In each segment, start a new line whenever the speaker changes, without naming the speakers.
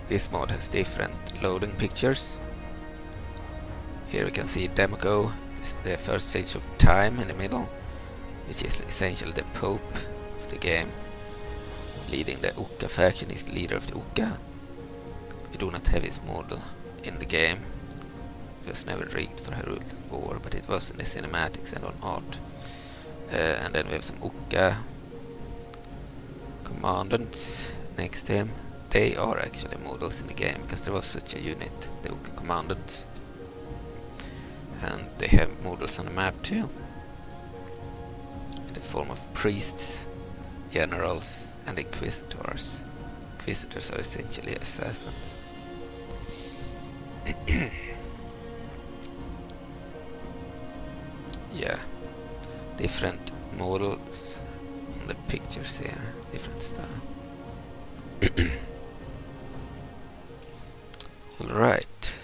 This mod has different loading pictures. Here we can see Demoko, the first stage of time in the middle, which is essentially the Pope of the game. Leading the Uka faction is the leader of the Uka. We do not have his model in the game. It was never rigged for Hyrule War, but it was in the cinematics and on art. And then we have some Uka commandants next to him. They are actually models in the game because there was such a unit, the Uka commandants. And they have models on the map too, in the form of priests, generals, and inquisitors. Inquisitors are essentially assassins. Yeah, different models on the pictures here, different style. Alright,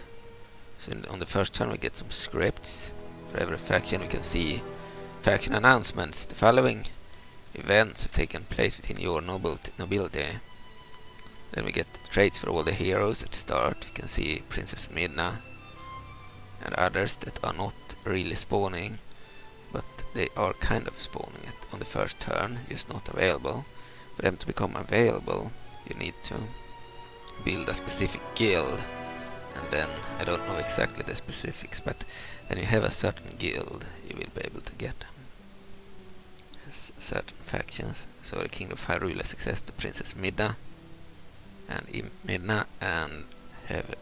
so on the first turn we get some scripts. For every faction we can see faction announcements. The following events have taken place within your nobility. Then we get traits for all the heroes at the start. We can see Princess Midna and others that are not really spawning, but they are kind of spawning it on the first turn, just not available. For them to become available, you need to build a specific guild, and then I don't know exactly the specifics, but when you have a certain guild, you will be able to get them. Certain factions. So the King of Hyrule has access to Princess Midna and Midna, and have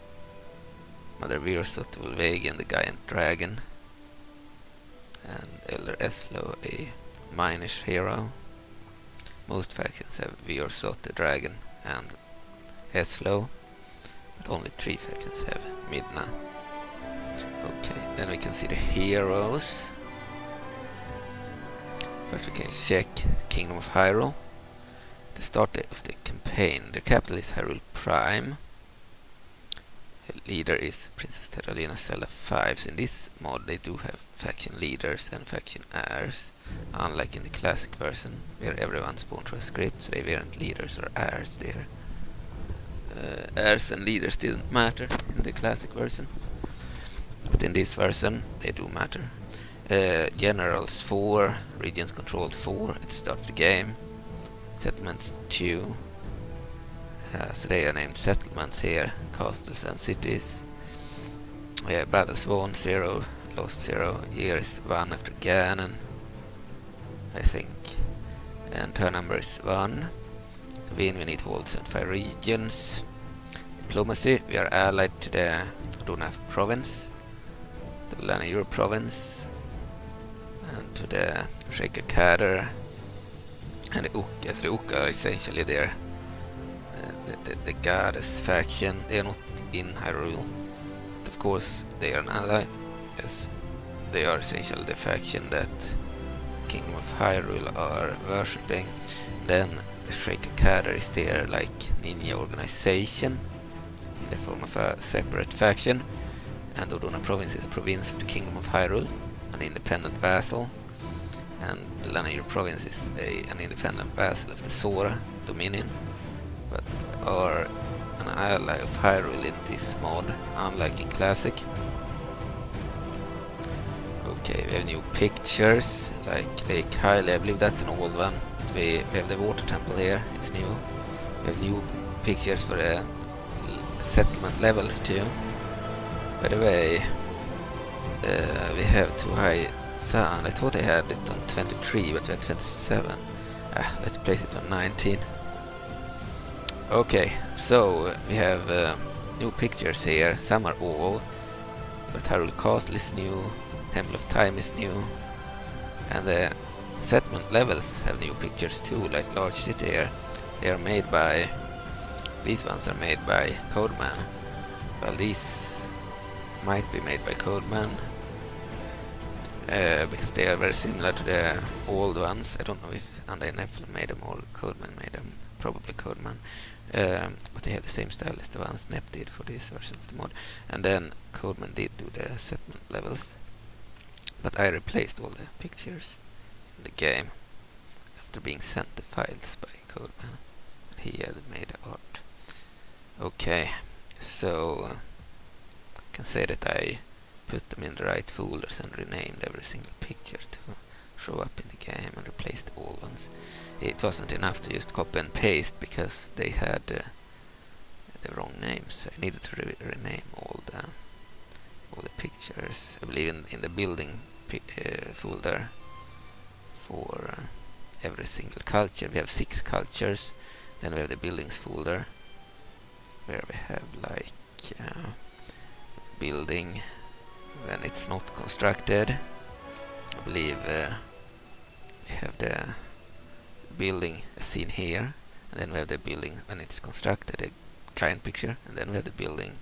Mother Wirzot, Volvagian, the Giant Dragon, and Elder Eslo, a Minish hero. Most factions have Wirzot, the Dragon, and Eslo, but only 3 factions have Midna. Okay, then we can see the heroes. First we can check the Kingdom of Hyrule. The start of the campaign. The capital is Hyrule Prime. The leader is Princess Terralina Zelda 5. So in this mod they do have faction leaders and faction heirs, unlike in the classic version where everyone spawned through a script, so they weren't leaders or heirs there. Heirs and leaders didn't matter in the classic version, but in this version they do matter. Generals 4, regions controlled 4 at the start of the game, settlements 2, so they are named settlements here, castles and cities. Battles 1, 0, lost 0, years 1 after Ganon, I think, and turn number is 1. To win we need to hold 75 regions. Diplomacy, we are allied to the Donaf province, the Lanayur province, and to the Shaker Kader and the Uka. So the Uka are essentially there, the goddess faction. They are not in Hyrule, but of course they are an ally, as they are essentially the faction that the Kingdom of Hyrule are worshipping. Then the Shaker Kader is there like ninja organization in the form of a separate faction, and Odona province is a province of the Kingdom of Hyrule, an independent vassal, and the Lanayur province is an independent vassal of the Sora Dominion, but are an ally of Hyrule in this mod, unlike in Classic. Okay, we have new pictures, like Lake Hyrule. I believe that's an old one, but we have the water temple here, it's new. We have new pictures for the settlement levels too. By the way, we have too high sound. I thought I had it on 23, but we had 27. Let's place it on 19. Okay, so we have new pictures here. Some are old, but Hyrule Castle is new, Temple of Time is new, and the settlement levels have new pictures too, like Large City here. They are made by, these ones are made by Codeman. Well, these might be made by Codeman, because they are very similar to the old ones. I don't know if Undying Nephalim made them or Codeman made them, probably Codeman. But they have the same style as the ones Nep did for this version of the mod. And then Codeman did do the settlement levels, but I replaced all the pictures in the game after being sent the files by Codeman. He had made the art. Okay, so I can say that I put them in the right folders and renamed every single picture to show up in the game and replaced the old ones. It wasn't enough to just copy and paste because they had the wrong names. I needed to rename all the pictures. I believe in the building folder for every single culture. We have 6 cultures. Then we have the buildings folder where we have like building when it's not constructed. I believe we have the building as seen here, and then we have the building when it's constructed, a giant picture, and then we have the building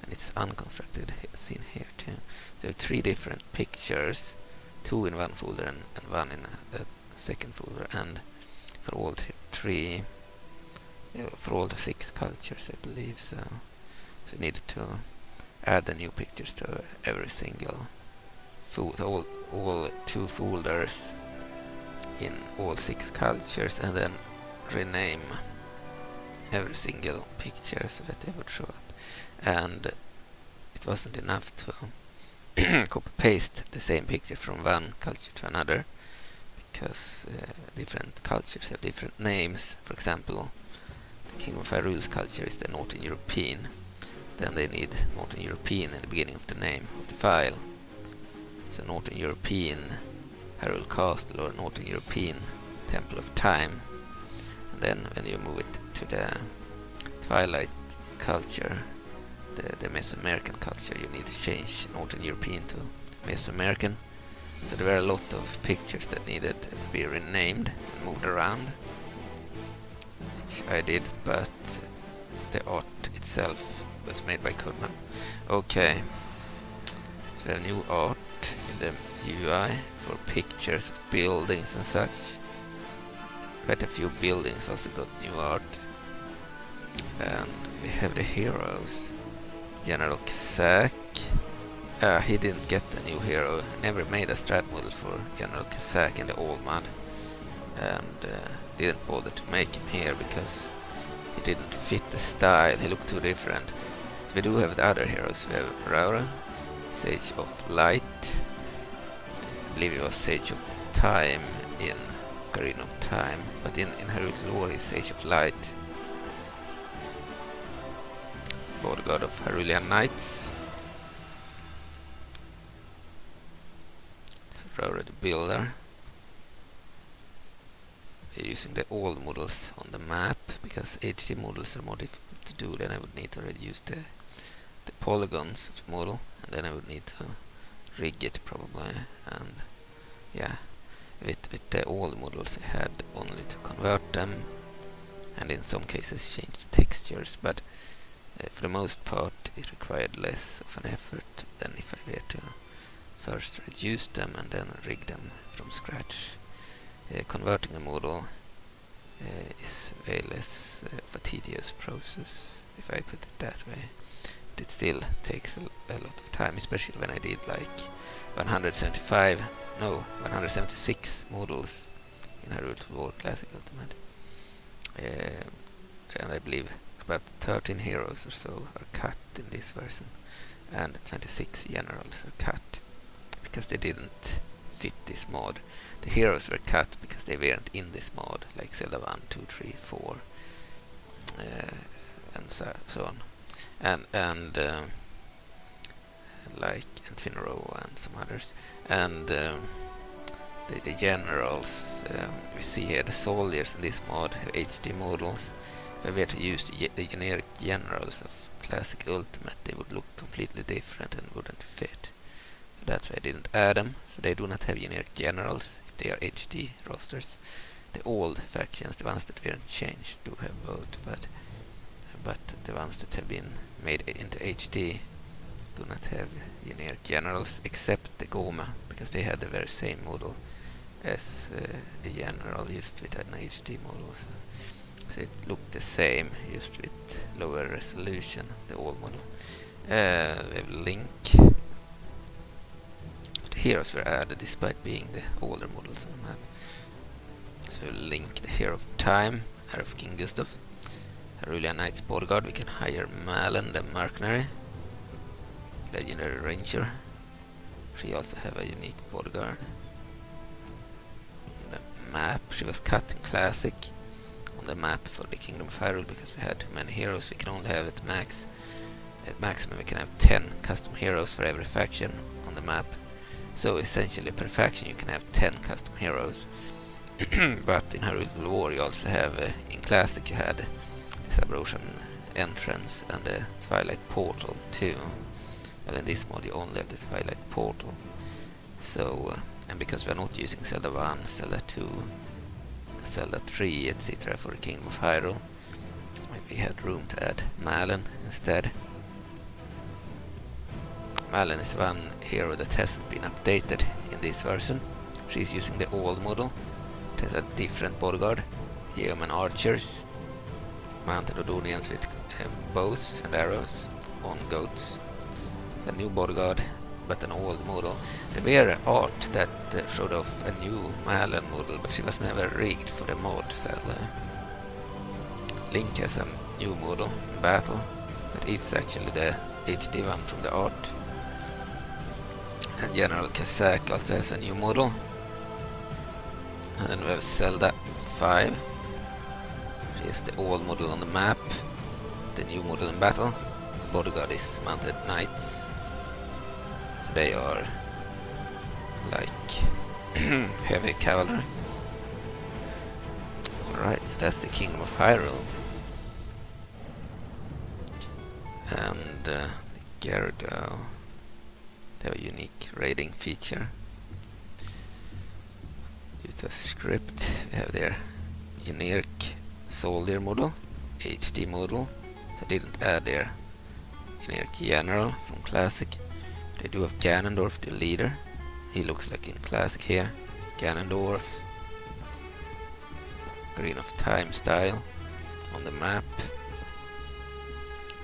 when it's unconstructed, seen here too. There are 3 different pictures, 2 in one folder and 1 in a second folder, and for all 3, for all the 6 cultures, I believe. So we needed to add the new pictures to every single all 2 folders in all 6 cultures, and then rename every single picture so that they would show up. And it wasn't enough to copy paste the same picture from one culture to another, because different cultures have different names. For example, the King of Hyrule's culture is the Northern European. Then they need Northern European in the beginning of the name of the file. So Northern European Hyrule Castle or Northern European Temple of Time. And then when you move it to the Twilight culture, the Mesoamerican culture, you need to change Northern European to Mesoamerican. So there were a lot of pictures that needed to be renamed and moved around, which I did, but the art itself was made by Codeman. Okay, so we have new art in the UI for pictures of buildings and such. Quite a few buildings also got new art. And we have the heroes. General Kazak. He didn't get a new hero. I never made a Strat-Model for General Kazak in the old mod. And didn't bother to make him here because he didn't fit the style. He looked too different. But we do have the other heroes. We have Raura, Sage of Light. I believe it was Sage of Time in Ocarina of Time. But in Hyrule lore is Sage of Light. Lord God of Hyrulean Knights. So Raura the Builder. They're using the old models on the map because HD models are more difficult to do. Then I would need to reduce the polygons of the model, and then I would need to rig it probably. And yeah, with the old models I had only to convert them, and in some cases change the textures, but for the most part it required less of an effort than if I were to first reduce them and then rig them from scratch. Converting a model is way less of a tedious process, if I put it that way. But it still takes a lot of time, especially when I did like 176 models in Hyrule War Classic Ultimate. And I believe about 13 heroes or so are cut in this version, and 26 generals are cut because they didn't fit this mod. The heroes were cut because they weren't in this mod, like Zelda 1, 2, 3, 4, and so on. And like Finro and some others. And the generals, we see here the soldiers in this mod have HD models. If I were to use the generic generals of Classic Ultimate, they would look completely different and wouldn't fit. So that's why I didn't add them. So they do not have generic generals if they are HD rosters. The old factions, the ones that weren't changed, do have both, but the ones that have been made into HD do not have generic generals, except the Gohma, because they had the very same model as a general, just with an HD model. So it looked the same, just with lower resolution, the old model. We have Link. The heroes were added despite being the older models on the map. So Link, the hero of time, heir of King Gustav, Hyrule Knight's bodyguard, we can hire Malin the mercenary, legendary ranger. She also have a unique bodyguard. On the map, she was cut in classic on the map for the Kingdom of Hyrule because we had too many heroes. We can only have it max. At maximum we can have 10 custom heroes for every faction on the map. So essentially per faction you can have 10 custom heroes. But in Hyrule War you also have, in classic you had the Sub-Ocean entrance and the Twilight portal too. Well, in this mod you only have the Twilight portal. So, and because we are not using Zelda 1, Zelda 2, Zelda 3, etc. for the Kingdom of Hyrule, we had room to add Malin instead. Malin is one hero that hasn't been updated in this version. She's using the old model. It has a different bodyguard, yeoman archers, mounted Odonians with bows and arrows on goats. It's a new bodyguard, but an old model. There were art that showed off a new Malin model, but she was never rigged for the mod, sadly. Link has a new model in battle, that is actually the HD one from the art. And General Kazak also has a new model. And then we have Zelda 5. She is the old model on the map, the new model in battle. Bodyguard is mounted knights. So they are like heavy cavalry. Alright, so that's the Kingdom of Hyrule. And the Gyarados, they have a unique raiding feature. Use a script, we have their generic soldier model, HD model. So they didn't add their generic general from classic. They do have Ganondorf, the leader. He looks like in classic here. Ganondorf, Green of Time style on the map.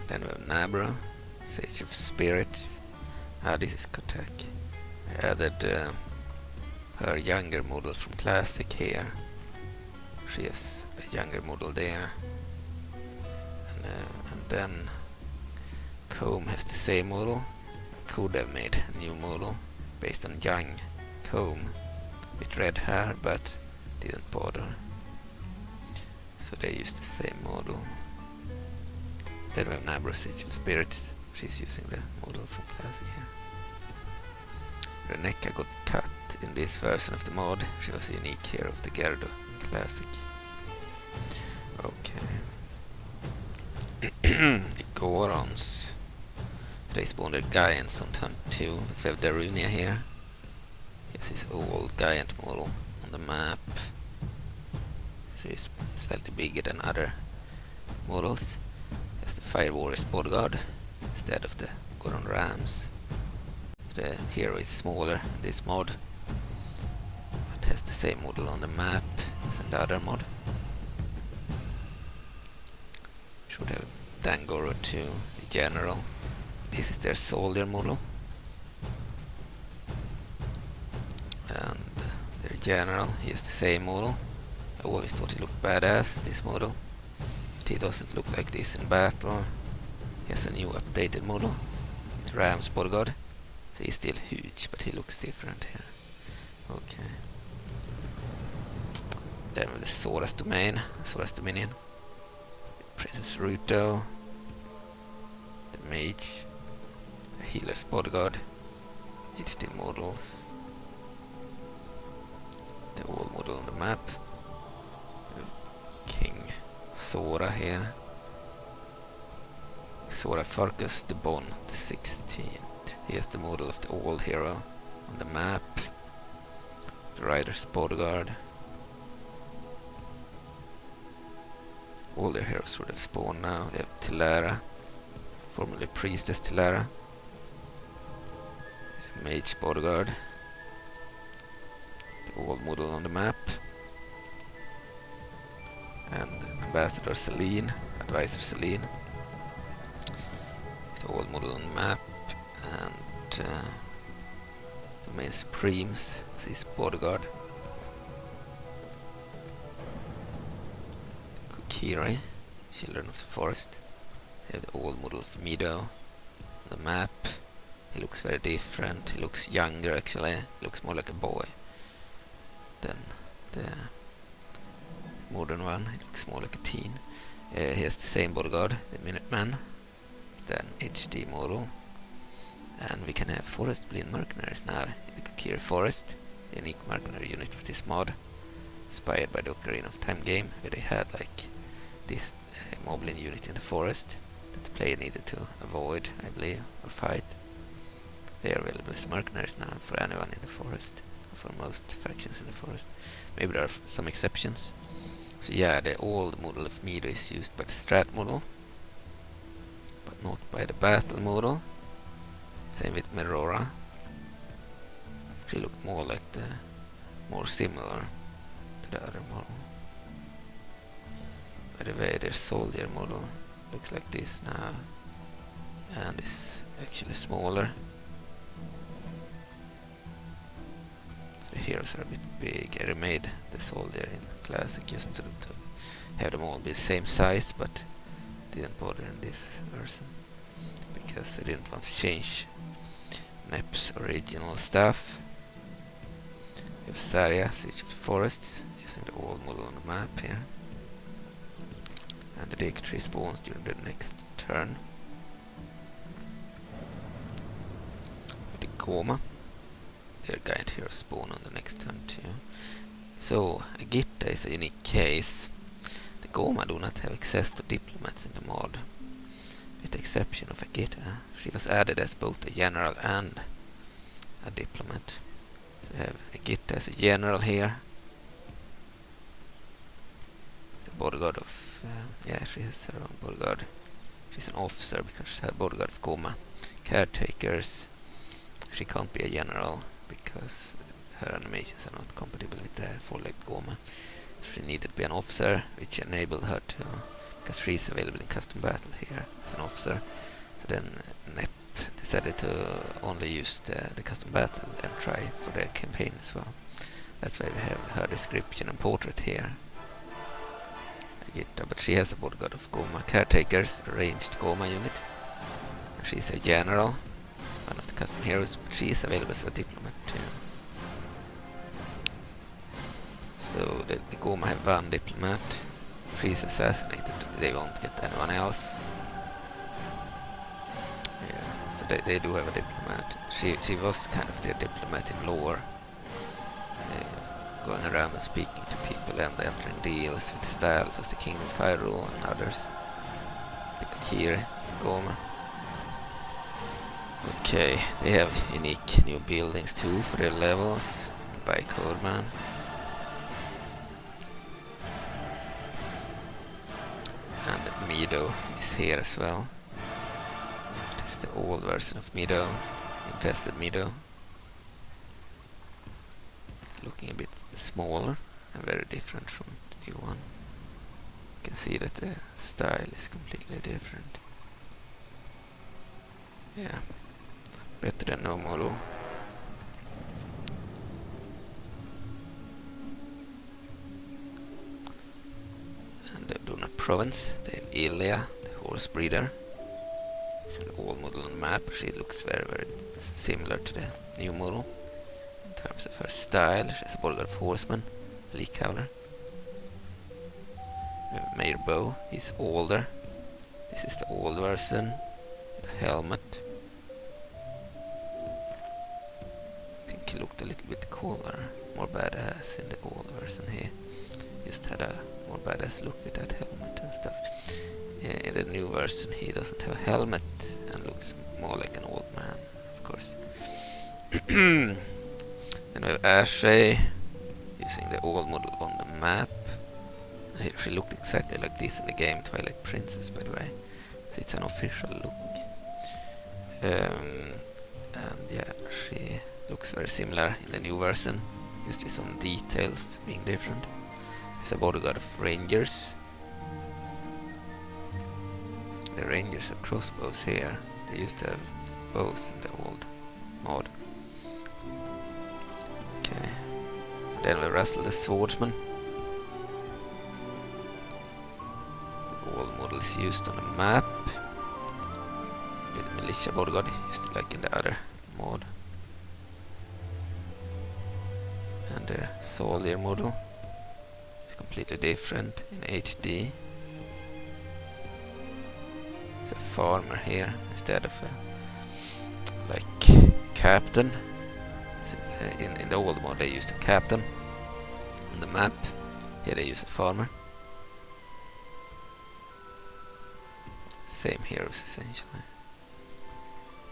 Then we have Nabra, Sage of Spirits. This is Kotak. I added her younger model from classic here. She has a younger model there. And then Comb has the same model. Could have made a new model based on young Comb with red hair, but didn't bother. So they used the same model. Then we have Nabra, Sage of Spirits. She's using the model from classic here. Reneka got cut in this version of the mod. She was a unique hero of the Gyarados in classic. Okay. The Gorons. They spawned their Giants on turn 2. But we have Darunia here. He has his old Giant model on the map. So he's slightly bigger than other models. He has the Fire Warrior's bodyguard instead of the Goron Rams. The hero is smaller in this mod, but has the same model on the map as in the other mod. Should have Dangoro too, the general. This is their soldier model. And their general, he has the same model. I always thought he looked badass, this model. But he doesn't look like this in battle. He has a new updated model with Ram's bodyguard. So he's still huge, but he looks different here. Okay. Then with the Sora's Dominion. Princess Ruto. The Mage. The Healer's Bodyguard. HD models. The old model on the map. King Sora here. Sora Farkas the Bon, the 16th. He has the model of the old hero on the map. The Rider's Bodyguard. All their heroes would have spawned now. They have Tilara, formerly Priestess Tilara. The Mage Bodyguard. The old model on the map. And Ambassador Celine, Advisor Celine. The old model on the map. And the main Supremes is his bodyguard. Kokiri, Children of the Forest. We have the old model of Meadow on the map. He looks very different. He looks younger actually. He looks more like a boy than the modern one. He looks more like a teen. He has the same bodyguard, the Minuteman, then HD model. And we can have Forest Blind Mercenaries now in the Kokiri Forest, the unique mercenary unit of this mod, inspired by the Ocarina of Time game, where they had like this moblin unit in the forest that the player needed to avoid, I believe, or fight. They are available as mercenaries now for anyone in the forest, or for most factions in the forest. Maybe there are some exceptions. So yeah, the old model of Meadow is used by the Strat-Model, but not by the battle model. Same with Majora. She looked more like the more similar to the other model. By the way, their soldier model looks like this now, and is actually smaller. So the heroes are a bit big. I remade the soldier in Classic just to have them all be the same size, but didn't bother in this version because I didn't want to change Map's original stuff. We have Saria, Siege of the Forests, using the old model on the map here. And the dig tree spawns during the next turn. The Gohma, their guide here spawn on the next turn too. So, Agita is a unique case. The Gohma do not have access to diplomats in the mod, with the exception of Agita. She was added as both a general and a diplomat. So we have Agita as a general here. The bodyguard of... yeah, she has her own bodyguard. She's an officer because she's a bodyguard of Gohma. Caretakers. She can't be a general because her animations are not compatible with the four-legged Gohma. She needed to be an officer, which enabled her to, because she's available in custom battle here as an officer. So then Nep decided to only use the custom battle and try for the campaign as well. That's why we have her description and portrait here. But she has a bodyguard of Gohma caretakers, a ranged Gohma unit. And she's a general, one of the custom heroes, but she is available as a diplomat too. So the Gohma have one diplomat. If she's assassinated, they won't get anyone else. Yeah, so they do have a diplomat. She was kind of their diplomat in lore, going around and speaking to people and entering deals with style as the Kingdom of Hyrule and others. The Kokiri, Gohma. Okay, they have unique new buildings too for their levels by Codeman. And Meadow is here as well. It is the old version of Meadow, infested Meadow. Looking a bit smaller and very different from the new one. You can see that the style is completely different. Yeah, better than no model. And the Duna province, they have Ilia, the horse breeder. It's an old model on the map. She looks very, very similar to the new model. In terms of her style, she has a bodyguard of horsemen, Leak Howler. We have Mayor Bow, he's older. This is the old version, the helmet. I think he looked a little bit cooler, more badass in the old version. He just had a more badass look with that helmet and stuff. In the new version he doesn't have a helmet and looks more like an old man, of course. Then we have Ashay using the old model on the map. And she looked exactly like this in the game Twilight Princess, by the way. So it's an official look. And yeah, she looks very similar in the new version. Just with some details being different. She's a bodyguard of rangers. The rangers have crossbows here. They used to have bows in the old mod. Okay. And then we wrestle the swordsman. all models used on the map. With the militia bodyguard, just like in the other mod. And the soldier model is completely different in HD. It's a farmer here instead of a, like, captain. In the old mod they used a captain on the map. Here they use a farmer. Same heroes essentially.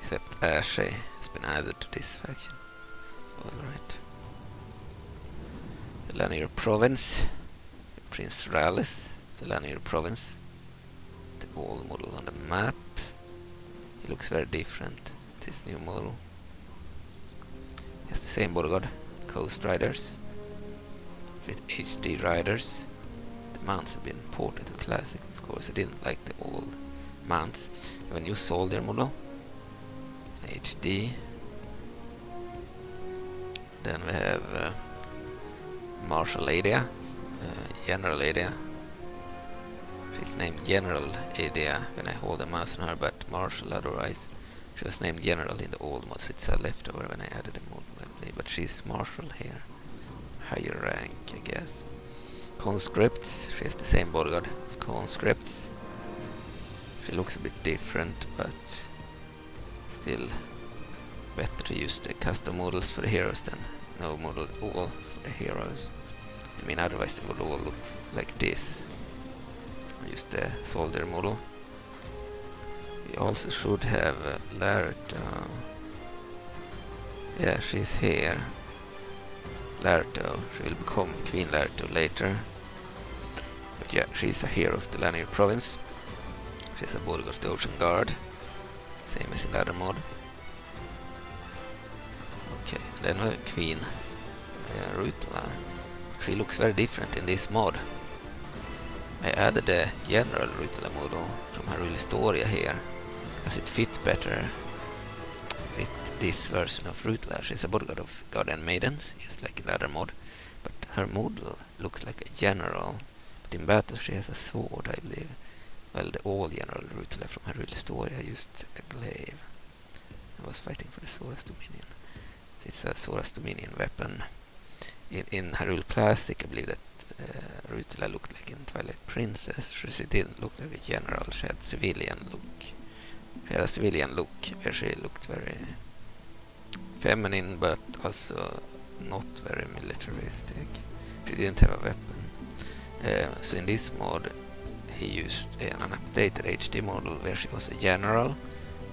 Except Ashe has been added to this faction. Alright. The Lanier province. Prince Rallis, the Lanier province. The old model on the map. He looks very different with his new model. He has the same bodyguard, Coast Riders, with HD Riders. The mounts have been ported to Classic, of course. I didn't like the old mounts. We have a new soldier model in HD. Then we have Marshal Adia, General Adia. She's named General Adia when I hold the mouse on her, but Marshal otherwise. She was named General in the old mod, so it's a leftover when I added the model, I believe. But she's Marshal here. Higher rank, I guess. Conscripts. She has the same bodyguard of Conscripts. She looks a bit different, but still better to use the custom models for the heroes than no model at all for the heroes. I mean, otherwise they would all look like this. I used the soldier model. We also should have Laerto. Yeah, she's here. Laerto. She will become Queen Laerto later. But yeah, she's a hero of the Lanier province. She's a bodyguard of the Ocean Guard. Same as in the other mod. Okay, and then we have Queen Rutula. She looks very different in this mod. I added the General Rutula model from Hyrule Historia here because it fit better with this version of Rutula. She's a bodyguard of Guardian Maidens, just like in the other mod, but her model looks like a general. But in battle she has a sword, I believe. Well, the old General Rutula from Hyrule Historia used a glaive. I was fighting for the Sora's Dominion. So it's a Sora's Dominion weapon. In Hyrule Classic, I believe that Rutula looked like in Twilight Princess. She didn't look like a general. She had civilian look. She had a civilian look where she looked very feminine, but also not very militaristic. She didn't have a weapon. So in this mod, he used an updated HD model where she was a general.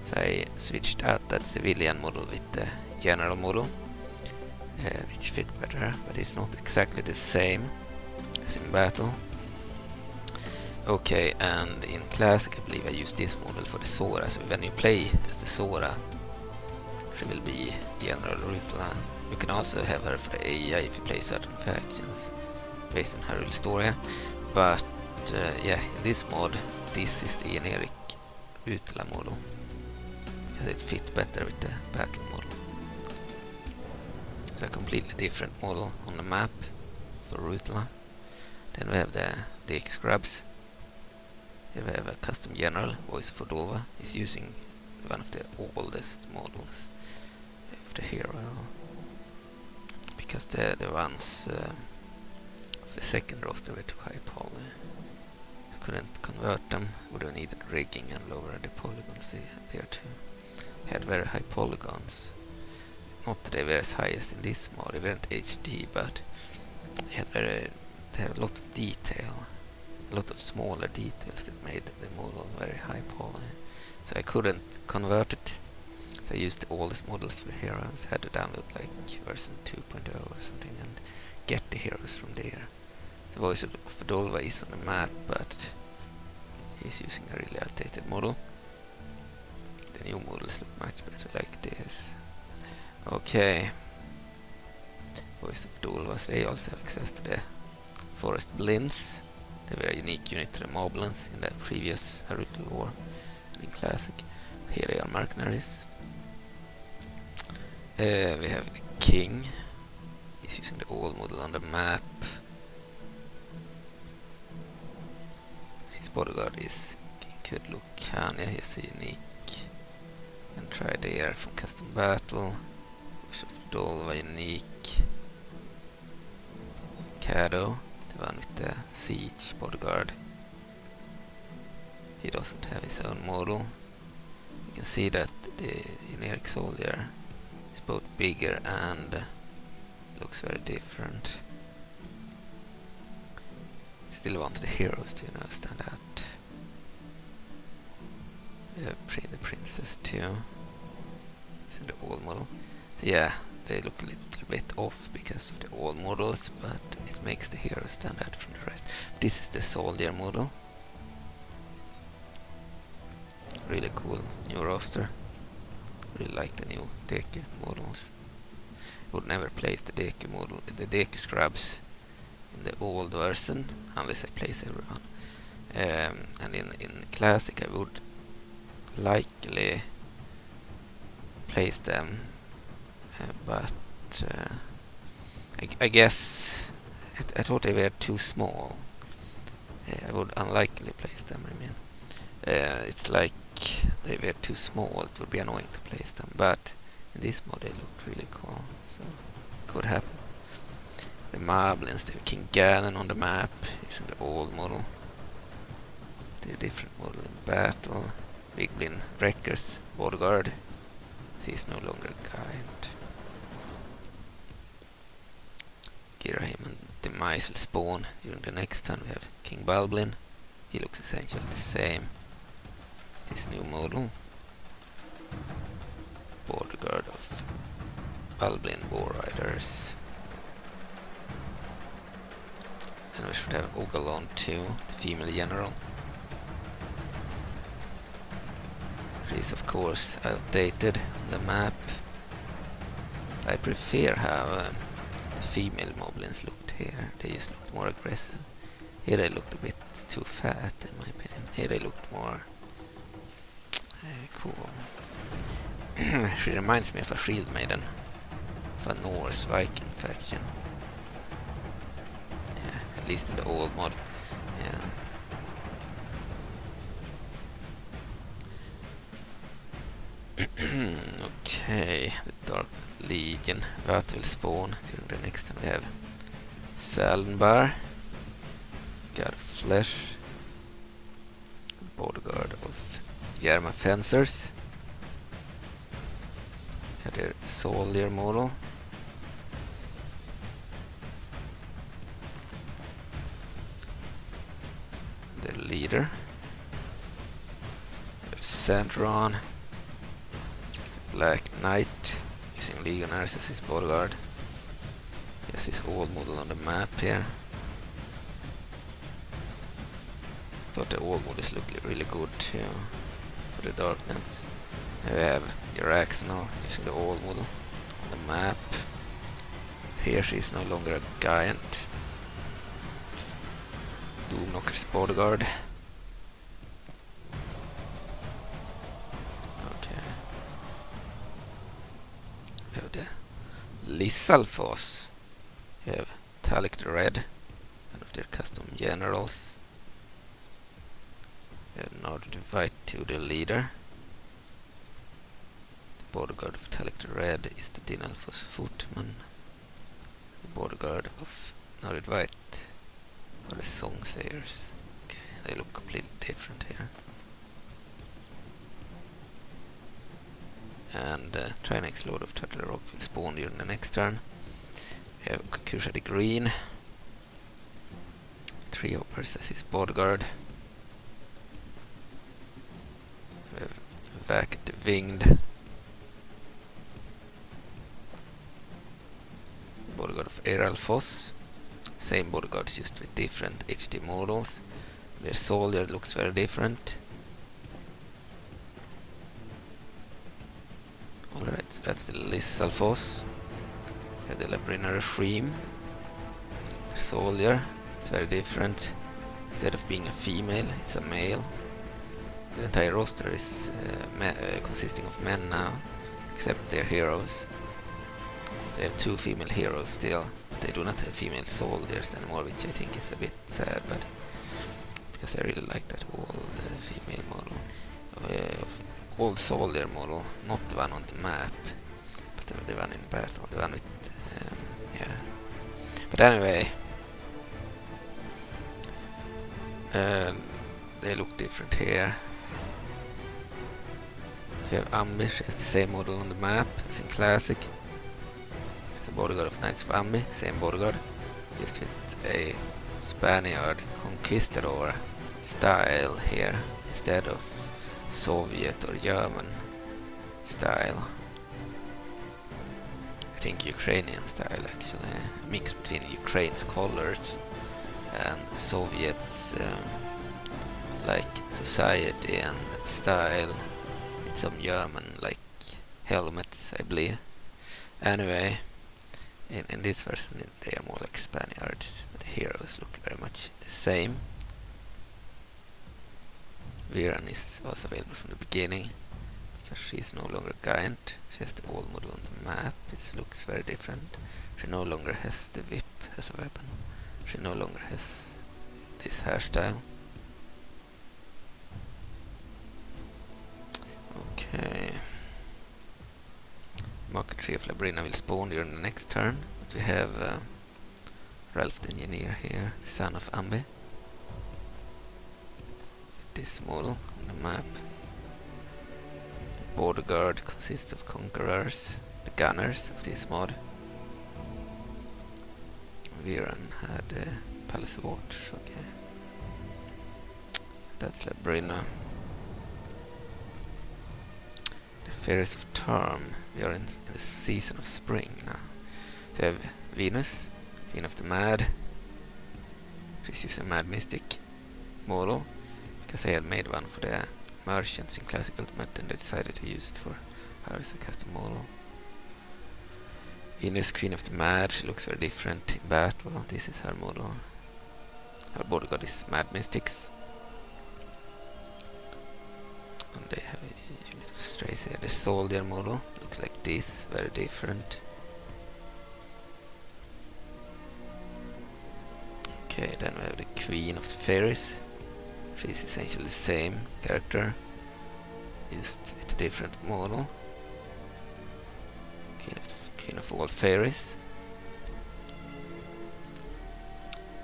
So I switched out that civilian model with the general model. Which fit better, but it's not exactly the same as in battle. Okay, and in Classic I believe I used this model for the Sora, so when you play as the Sora, she will be General Rutula. You can also have her for the AI if you play certain factions based on Hyrule Historia, but yeah, in this mod, this is the generic Rutula model, because it fits better with the battle model. It's a completely different model on the map for Rutula. Then we have the Dick Scrubs. Here we have a custom general, Voice of Odolva. He's using one of the oldest models of the hero. Because the ones of the second roster were too high poly. You couldn't convert them, would have needed rigging and lower the polygons there too. Had very high polygons. Not that they were as high as in this mod, they weren't HD, but they have a lot of detail, a lot of smaller details that made the model very high poly. So I couldn't convert it, so I used the oldest models for heroes. I had to download like version 2.0 or something and get the heroes from there. The Voice of Odolva is on the map, but he's using a really outdated model. The new models look much better like this. Okay, Voice of Odolva, they also have access to the Forest Blinds. They were a unique unit to the Moblins in the previous Hyrule War and in Classic. Here they are mercenaries. We have the King. He's using the old model on the map. His bodyguard is could look Kanya, he's unique. And try there from custom battle. Wish of Dolva unique. Kado, the one with the siege bodyguard. He doesn't have his own model. You can see that the generic soldier is both bigger and looks very different. Still want the heroes to stand out. The princess too. So the old model. So yeah, they look a little bit off because of the old models, but it makes the heroes stand out from the rest. This is the soldier model. Really cool new roster. Really like the new Deku models. Would never place the Deku model, the Deku scrubs in the old version unless I place everyone. And in classic I would likely place them, but I guess I thought they were too small. I would unlikely place them. I mean, it's like they were too small. It would be annoying to place them, but in this mod they look really cool, so it could happen. The Moblins, they have King Ganon on the map using the old model. The different model in battle. Big Blin Wrecker's bodyguard. He's no longer a giant. Girahim and Demise will spawn during the next turn. We have King Balblin. He looks essentially the same. This new model. Bodyguard of Balblin War Riders. And we should have Ogalon too, the female general. She's of course outdated on the map. I prefer how the female moblins looked here. They just looked more aggressive. Here they looked a bit too fat in my opinion. Here they looked more cool. She reminds me of a shield maiden of a Norse Viking faction. Yeah, at least in the old mod. Yeah. Okay, the Dark Legion. That will spawn during the next time. We have Salnbar, God of Flesh, bodyguard of German Fencers. Have their soldier model. The leader. Sandron, Black Knight, using Legionnaires as his bodyguard. Yes, his old model on the map here. Thought the old models look really good too for the darkness. We have Uraxnal using the old model on the map. Here she's no longer a giant. Doomknocker's bodyguard. Okay. We have the Lissalfos. We have Talik the Red, one of their custom generals. We have Nord the White to the leader. The bodyguard of Talik the Red is the Dinalfos Footman. The bodyguard of Nord the White are the Songsayers. Okay, they look completely different here. And Trinex Lord of Turtle Rock will spawn during the next turn. We have Kakusha the Green. Three Hoppers as his bodyguard. We have Vac the Winged. Bodyguard of Eralfos. Same bodyguards, just with different HD models. Their soldier looks very different. Alright, so that's the Lissalfos. We have the Labrina Refreme. The soldier is very different. Instead of being a female, it's a male. The entire roster is consisting of men now, except their heroes. They have two female heroes still, but they do not have female soldiers anymore, which I think is a bit sad, but because I really like that old female model. Old soldier model, not the one on the map, but the one in battle, the one with, yeah. But anyway, they look different here. So you have Ambi, it's the same model on the map as in Classic. The bodyguard of Knights of Ambi, same bodyguard, just with a Spaniard conquistador style here instead of Soviet or German style. I think Ukrainian style actually, a mix between Ukraine's colors and Soviets like society and style, with some German like helmets, I believe. Anyway, in this version they are more like Spaniards, but the heroes look very much the same. Viran is also available from the beginning, because she is no longer giant. She has the old model on the map. It looks very different. She no longer has the whip as a weapon. She no longer has this hairstyle. Okay. Market Tree of Labrina will spawn during the next turn. But we have Ralph the Engineer here, the son of Ambi. This model on the map. The border guard consists of conquerors, the gunners of this mod. Viran had Palace Watch, okay. That's Labrina. The Fairies of Term. We are in the season of spring now. So we have Venus, Queen of the Mad. She's using a Mad Mystic model, because I had made one for the merchants in Classic Ultimate and they decided to use it for her as a custom model. Venus, Queen of the Mad, she looks very different in battle. This is her model. Her bodyguard is Mad Mystics. And they have a unit of strays here. The soldier model looks like this, very different. Okay, then we have the Queen of the Fairies. She's essentially the same character, just with a different model. Queen of all fairies.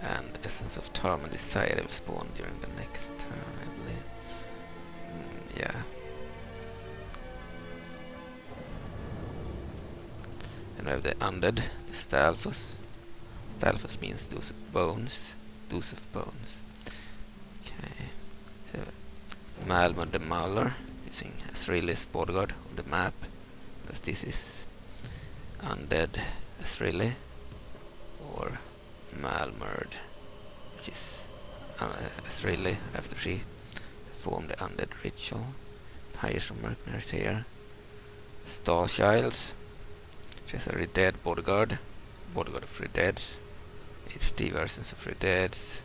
And Essence of Term and Desire will spawn during the next turn, I believe. Yeah. Then we have the Undead, the Stalfos. Stalfos means those of bones. Those of bones. Okay. So Malmo the Mauler, using Asrieli's bodyguard on the map, because this is Undead Asrieli, or Malmurd, which is Asrieli after she performed the undead ritual. Hires from mercenaries here. Starchilds, she has a Redead bodyguard, bodyguard of Redeads, HD versions of Redeads.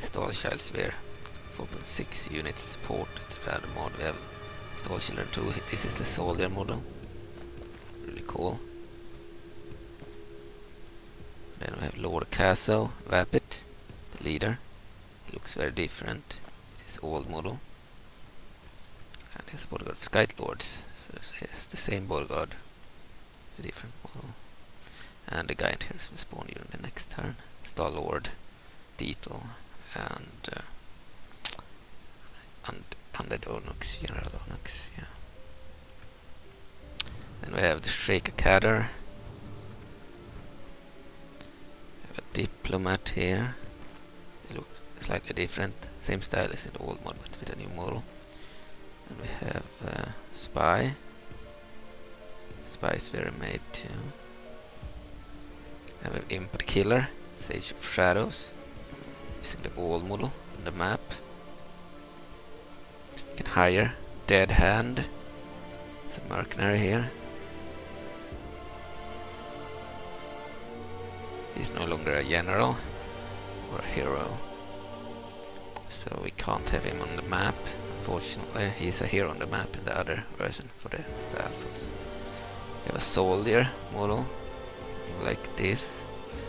Starchilds were 4.6 units supported. The other mod we have Starchildren 2. This is the soldier model. Really cool. Then we have Lord Casso, Vapid, the leader. He looks very different. It is old model. And he has a bodyguard of Skite Lords. So he has the same bodyguard, a different model. And the giant here will spawn during the next turn. Star Lord, Deetle, and Undead Onyx, General Onyx, yeah. Then we have the Shaker Cadder. We have a Diplomat here. They look slightly different, same style as in the old mod but with a new model. And we have Spy. Spy is very made too. Then we have Imp the Killer, Sage of Shadows, using the old model on the map. You can hire Dead Hand, it's a mercenary here. He's no longer a general or a hero, so we can't have him on the map. Unfortunately, he's a hero on the map in the other version for the Stalfos. We have a soldier model, like this.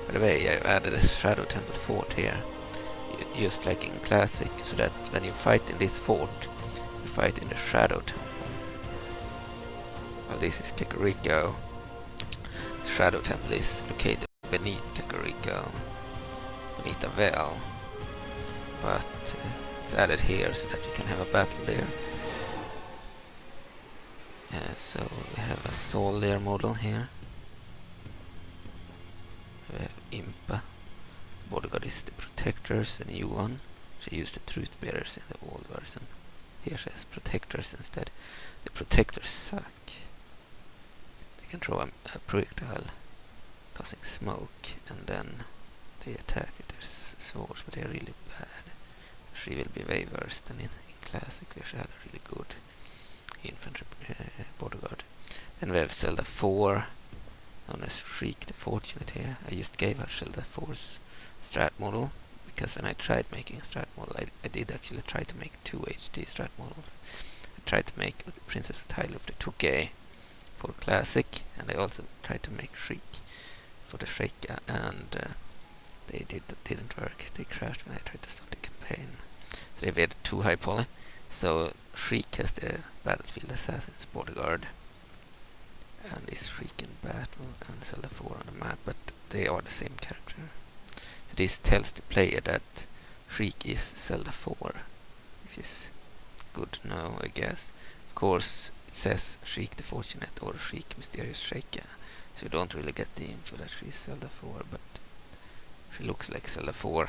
By the way, I added a Shadow Temple Fort here, just like in Classic, so that when you fight in this fort, you fight in the Shadow Temple. Well, this is Kakariko. The Shadow Temple is located beneath Kakariko, beneath a well, but it's added here so that you can have a battle there. So we have a soldier model here. We have Impa. Bodyguard is the Protectors, the new one. She used the Truth Bearers in the old version. Here she has Protectors instead. The Protectors suck. They can throw a projectile causing smoke, and then they attack with their swords, but they're really bad. She will be way worse than in Classic, where she had a really good infantry bodyguard. Then we have Zelda 4, known as Shriek the Fortunate here. I just gave her Zelda 4's strat model, because when I tried making a strat model, I did actually try to make 2 HD strat models. I tried to make Princess Tyler of the Touquet for Classic, and I also tried to make Shriek for the Shreka, and they didn't work. They crashed when I tried to start the campaign. So they had too high poly. So Shriek has the Battlefield Assassin's Bodyguard, and is Shriek in battle, and Zelda 4 on the map, but they are the same character. So this tells the player that Shriek is Zelda 4, which is good to know, I guess. Of course, it says Shriek the Fortunate or Shriek Mysterious Shreka, so you don't really get the info that she's Zelda 4, but she looks like Zelda 4.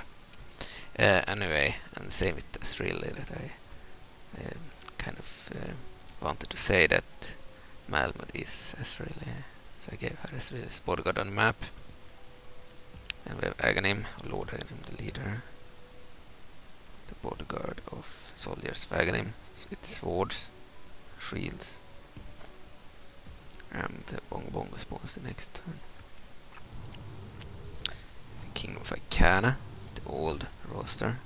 Anyway, and same with Asrile, that I kind of wanted to say that Malmud is Asrile, so I gave her Asrile's bodyguard on the map. And we have Aghanim, Lord Aghanim, the leader, the bodyguard of soldiers of Aghanim, with swords, shields, and Bongo Bongo spawns the next turn. The Kingdom of Ikana, the old roster.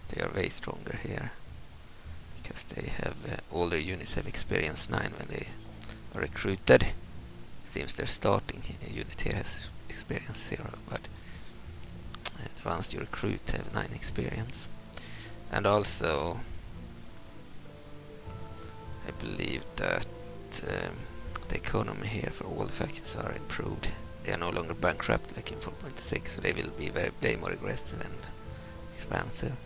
They are way stronger here, because they have all their units have experience 9 when they are recruited. Seems their starting unit here has experience 0, but the ones you recruit have 9 experience. And also, I believe that the economy here for all the factions are improved. They are no longer bankrupted like in 4.6, so they will be way more aggressive and expansive.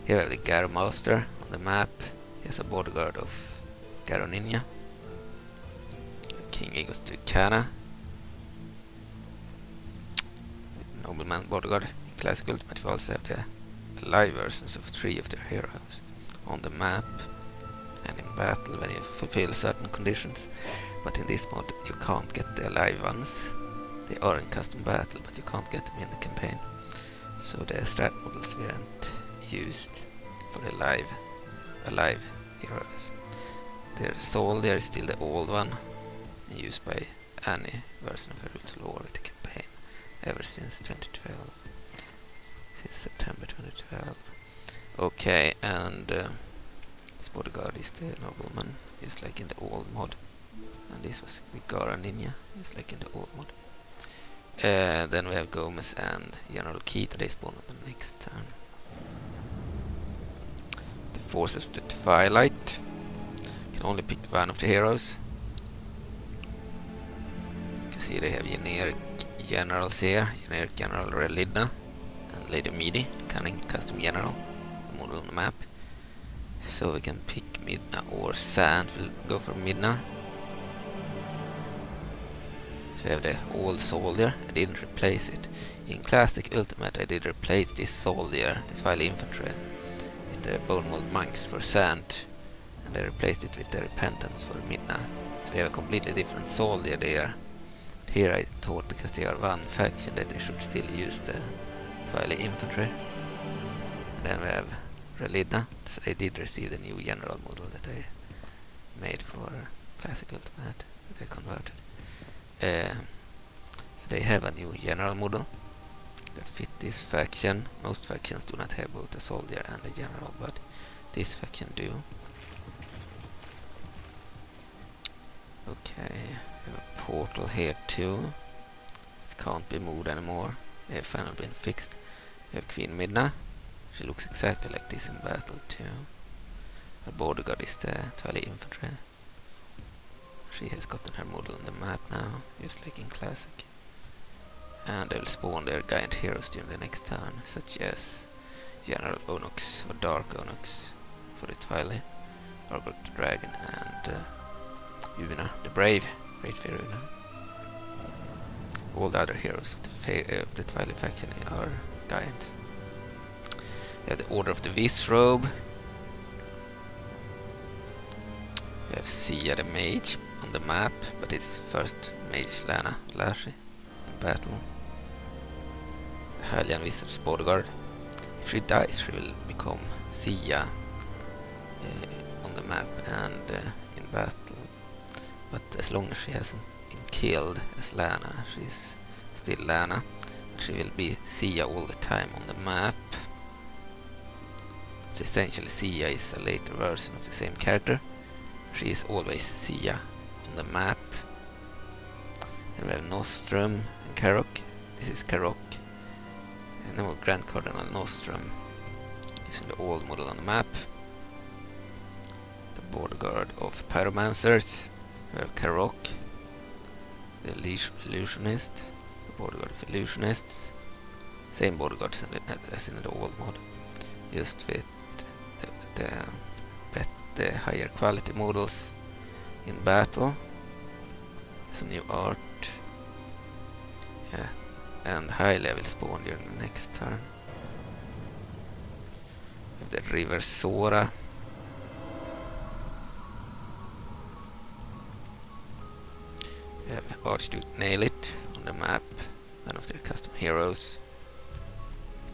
Here we have the Garo Master on the map. He has a bodyguard of Garo Ninja. King goes to Ikana. Nobleman bodyguard in Classic Ultimate. We also have the live versions of 3 of their heroes on the map and in battle when you fulfill certain conditions. But in this mod you can't get the live ones. They are in custom battle, but you can't get them in the campaign. So the Strat-Models weren't used for the alive heroes. Their soul there is still the old one, used by any version of Hyrule's lore with the campaign ever since 2012. Since September 2012. Okay, and this bodyguard is the nobleman, just like in the old mod. And this was the Gara Ninja, just like in the old mod. Then we have Gomez and General Keith, they spawn on the next turn. The Forces of the Twilight. You can only pick one of the heroes. You can see they have generic generals here. Generic General Relidna and Lady Midi, cunning custom general, the model on the map. So we can pick Midna or Sand. We'll go for Midna. So we have the old soldier. I didn't replace it. In Classic Ultimate I did replace this soldier, this Twili infantry, with the Bone Mold Monks for Sand, and I replaced it with the Repentance for Midna. So we have a completely different soldier there. Here I thought, because they are one faction, that they should still use the Twili infantry. And then we have Relidna, so they did receive the new general model that I made for Classic Ultimate, that I converted. So they have a new general model that fit this faction. Most factions do not have both a soldier and a general, but this faction do. Okay, we have a portal here too. It can't be moved anymore. They have finally been fixed. We have Queen Midna. She looks exactly like this in battle too. Her border guard is the Twili infantry. She has gotten her model on the map now, just like in Classic. And they will spawn their giant heroes during the next turn, such as General Onyx or Dark Onyx for the Twili, Arbor the Dragon, and Una the Brave, Great Fairy Una. All the other heroes of the Twili faction are giants. We have the Order of the Wizzrobe. We have Sia the Mage on the map, but it's first Mage Lana Lashi in battle. The Hylian Wizard's bodyguard. If she dies, she will become Sia on the map and in battle. But as long as she hasn't been killed as Lana, she's still Lana. She will be Sia all the time on the map. So essentially Sia is a later version of the same character. She is always Sia on the map. And we have Nostrum and Karok. This is Karok. No, Grand Cardinal Nostrum, using the old model on the map. The border guard of Pyromancers. We have Karok, the Illusionist, the border guard of Illusionists. Same border guards as in the old mod, just with the higher quality models in battle. Some new art. Yeah. And high level spawn during the next turn. We have the River Sora. We have Archduke Nailit on the map, one of their custom heroes.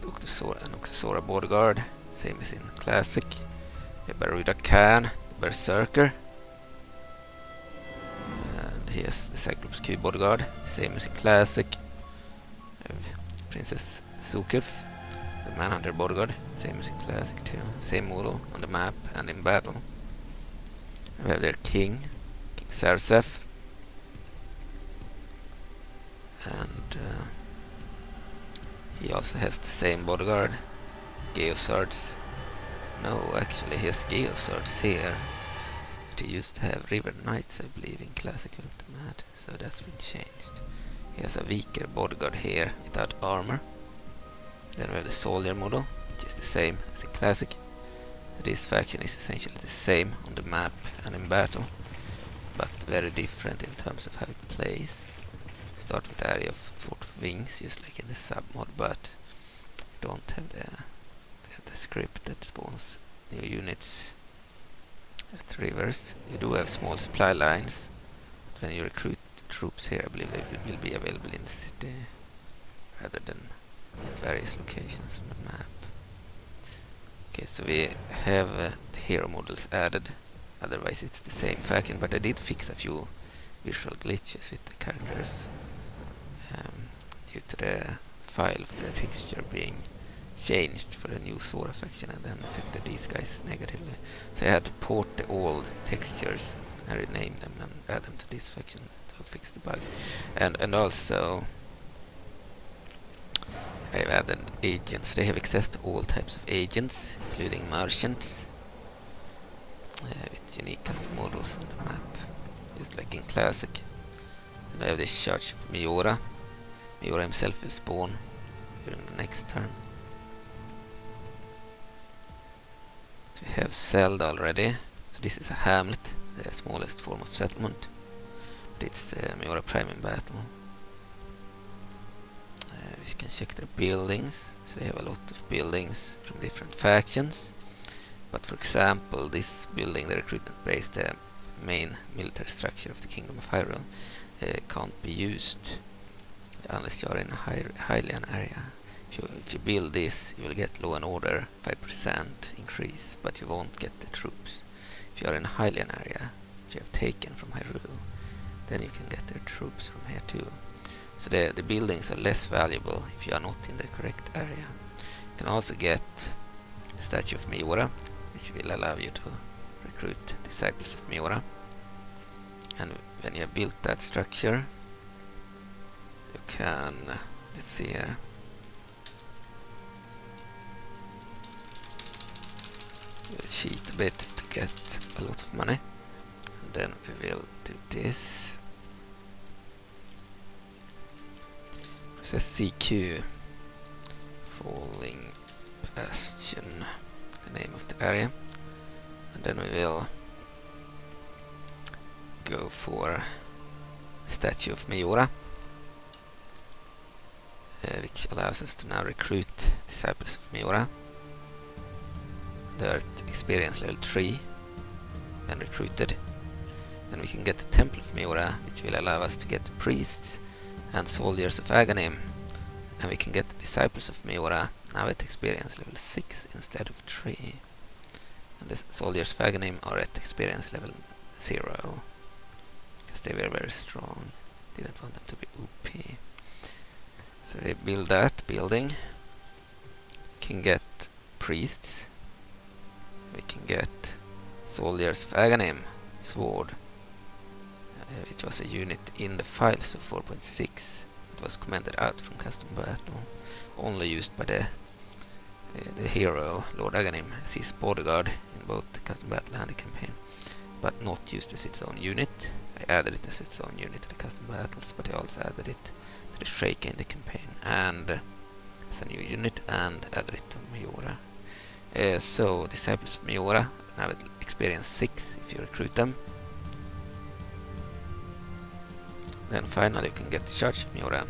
Dr. Sora and Oxysora bodyguard, same as in Classic. We have Baruda Khan, the Berserker. And he has the Cyclops Q bodyguard, same as in Classic. Princess Sukef, the Manhunter bodyguard, same as in Classic too. Same model on the map and in battle. We have their King Sarsef. And he also has the same bodyguard, Geosards. No, actually he has Geosards here. But he used to have River Knights, I believe, in Classic Ultimate, so that's been changed. He has a weaker bodyguard here without armor. Then we have the soldier model, which is the same as in Classic. This faction is essentially the same on the map and in battle, but very different in terms of how it plays. Start with the area of Fort of Wings, just like in the sub mod, but don't have the script that spawns new units at rivers. You do have small supply lines, but when you recruit troops here, I believe they will be available in the city rather than at various locations on the map. Okay, so we have the hero models added, otherwise it's the same faction, but I did fix a few visual glitches with the characters due to the file of the texture being changed for the new Sora faction and then affected these guys negatively. So I had to port the old textures and rename them and add them to this faction to fix the bug. And also I've added agents. They have access to all types of agents, including merchants, with unique custom models on the map, just like in Classic. And I have this Church of Majora. Majora himself will spawn during the next turn. So we have Zelda already. So this is a hamlet, the smallest form of settlement. But it's Majora Prime in battle. We can check their buildings. So they have a lot of buildings from different factions. But for example, this building, the recruitment base, the main military structure of the Kingdom of Hyrule, can't be used unless you are in a Hylian area. If you build this, you will get law and order 5% increase, but you won't get the troops. If you are in a Hylian area that you have taken from Hyrule, then you can get their troops from here too. So the buildings are less valuable if you are not in the correct area. You can also get the Statue of Majora, which will allow you to recruit disciples of Majora. And when you have built that structure, you can, let's see here, cheat a bit to get a lot of money. And then we will do this. Press CQ. Falling Bastion, the name of the area. And then we will go for Statue of Majora, which allows us to now recruit disciples of Majora. They're at experience level 3 and recruited. Then we can get the Temple of Majora, which will allow us to get priests and soldiers of agony. And we can get the disciples of Majora now at experience level 6 instead of 3. And the soldiers of agony are at experience level 0. Because they were very strong. Didn't want them to be OP. So we build that building. Can get priests. We can get soldiers of agony, sword, which was a unit in the files of 4.6. It was commented out from custom battle, only used by the hero Lord Aghanim as his bodyguard in both the custom battle and the campaign, but not used as its own unit. I added it as its own unit to the custom battles, but I also added it to the Shrike in the campaign and as a new unit, and added it to Majora. So disciples of Majora now at experience 6 if you recruit them. Then finally you can get the Church of Majora,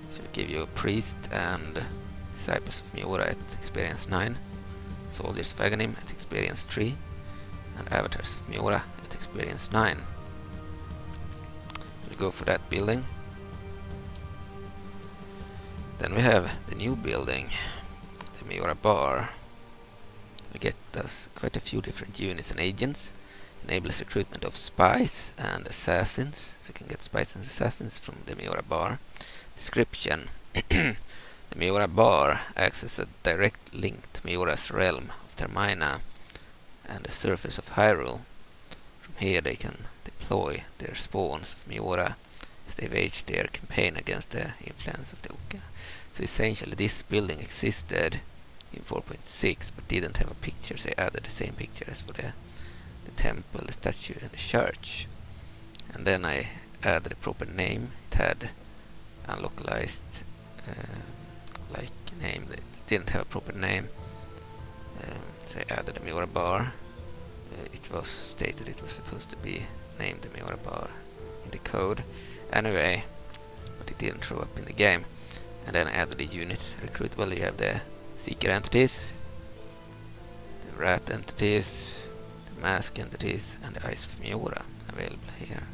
which will give you a priest and disciples of Majora at experience 9, soldiers of Aghanim at experience 3, and avatars of Majora at experience 9. We'll go for that building. Then we have the new building, the Majora Bar. We get us quite a few different units and agents. Enables recruitment of spies and assassins, so you can get spies and assassins from the Majora Bar. Description. The Majora Bar acts as a direct link to Majora's realm of Termina and the surface of Hyrule. From here they can deploy their spawns of Majora as they wage their campaign against the influence of the Oka. So essentially this building existed in 4.6 but didn't have a picture, so I added the same picture as for the temple, the statue and the church. And then I added a proper name. It had unlocalized like name. It didn't have a proper name, so I added a Majora Bar. It was stated it was supposed to be named the Majora Bar in the code anyway, but it didn't show up in the game. And then I added the units recruitable. You have the Seeker entities, the Rat entities, Mask entities, and the Eyes of Majora available here.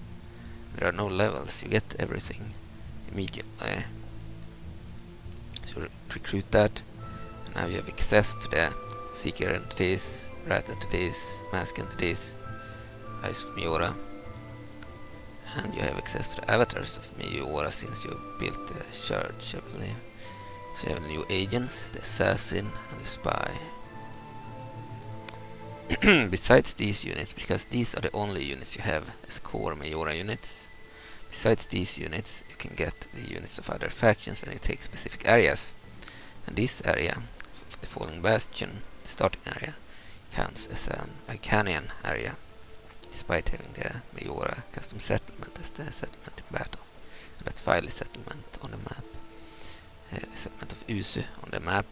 There are no levels, you get everything immediately. So recruit that, and now you have access to the Seeker entities, Rat entities, Mask entities, Eyes of Majora, and you have access to the avatars of Majora since you built the church, I believe. So you have the new agents, the assassin and the spy. Besides these units, because these are the only units you have as core Majora units, besides these units you can get the units of other factions when you take specific areas. And this area, the Falling Bastion, the starting area, counts as an Ikanian area, despite having the Majora custom settlement as the settlement in battle. And that Twili settlement on the map, the settlement of Usu on the map.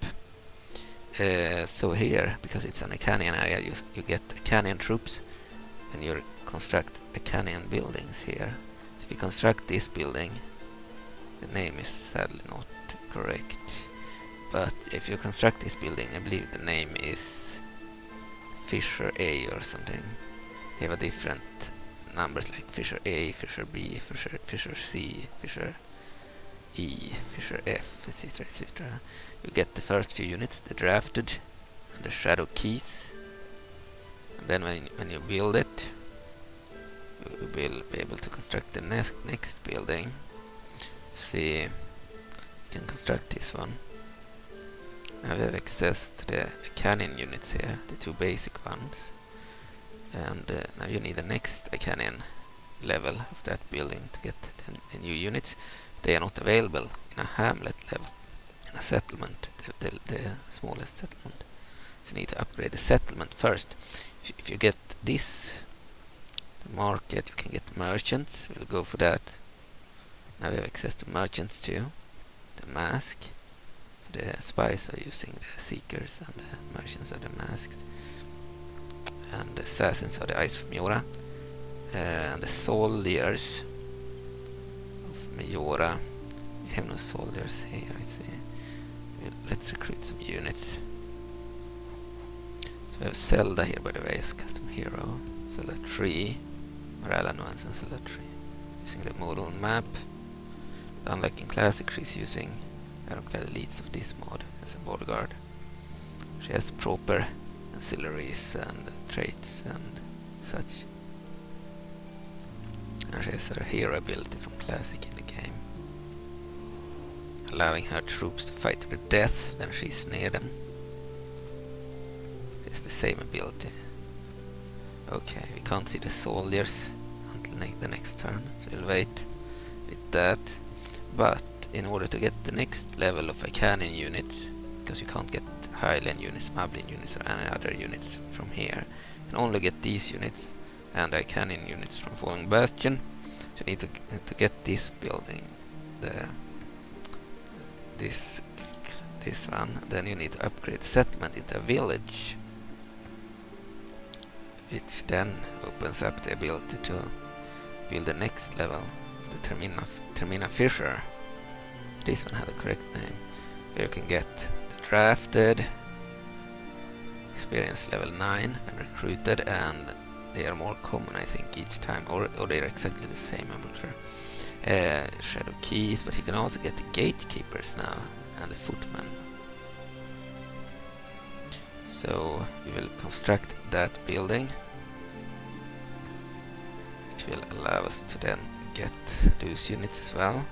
So here, because it's an Ikanian area, you get Ikanian troops and you construct Ikanian buildings here. So if you construct this building, the name is sadly not correct, but if you construct this building, I believe the name is Fisher A or something. You have a different numbers like Fisher A, Fisher B, Fisher C, Fisher E, Fisher F, etc, etc. You get the first few units, the drafted and the shadow keys, and then when you build it, you will be able to construct the next building. See, you can construct this one. Now we have access to the Ikanian units here, the two basic ones, and now you need the next Ikanian level of that building to get the new units. They are not available in a hamlet level, in a settlement, the smallest settlement. So you need to upgrade the settlement first. If you get this, the market, you can get merchants. We'll go for that. Now we have access to merchants too. The mask. So the spies are using the seekers and the merchants are the masked. And the assassins are the Ice of Majora. And the soldiers of Majora. We have no soldiers here, I see. Let's recruit some units. So we have Zelda here, by the way, as a custom hero. Zelda 3. Morella Nuance and Zelda 3. Using the modal map. But unlike in Classic, she's using ironclad elites of this mod as a bodyguard. She has proper ancillaries and traits and such. And she has her hero ability from Classic in the game, allowing her troops to fight to the death when she's near them. It's the same ability. Okay, we can't see the soldiers until the next turn, so we'll wait with that. But in order to get the next level of Ikana units, because you can't get Highland units, Mablin units or any other units from here, you can only get these units and Ikana units from Falling Bastion. So you need to get this building, this one. Then you need to upgrade the settlement into a village, which then opens up the ability to build the next level of the Termina Fisher. This one had a correct name. Where you can get the drafted, experience level 9 and recruited, and they are more common, I think, each time, or they are exactly the same, I'm not sure. Shadow keys, but you can also get the gatekeepers now and the footmen. So we will construct that building, which will allow us to then get those units as well.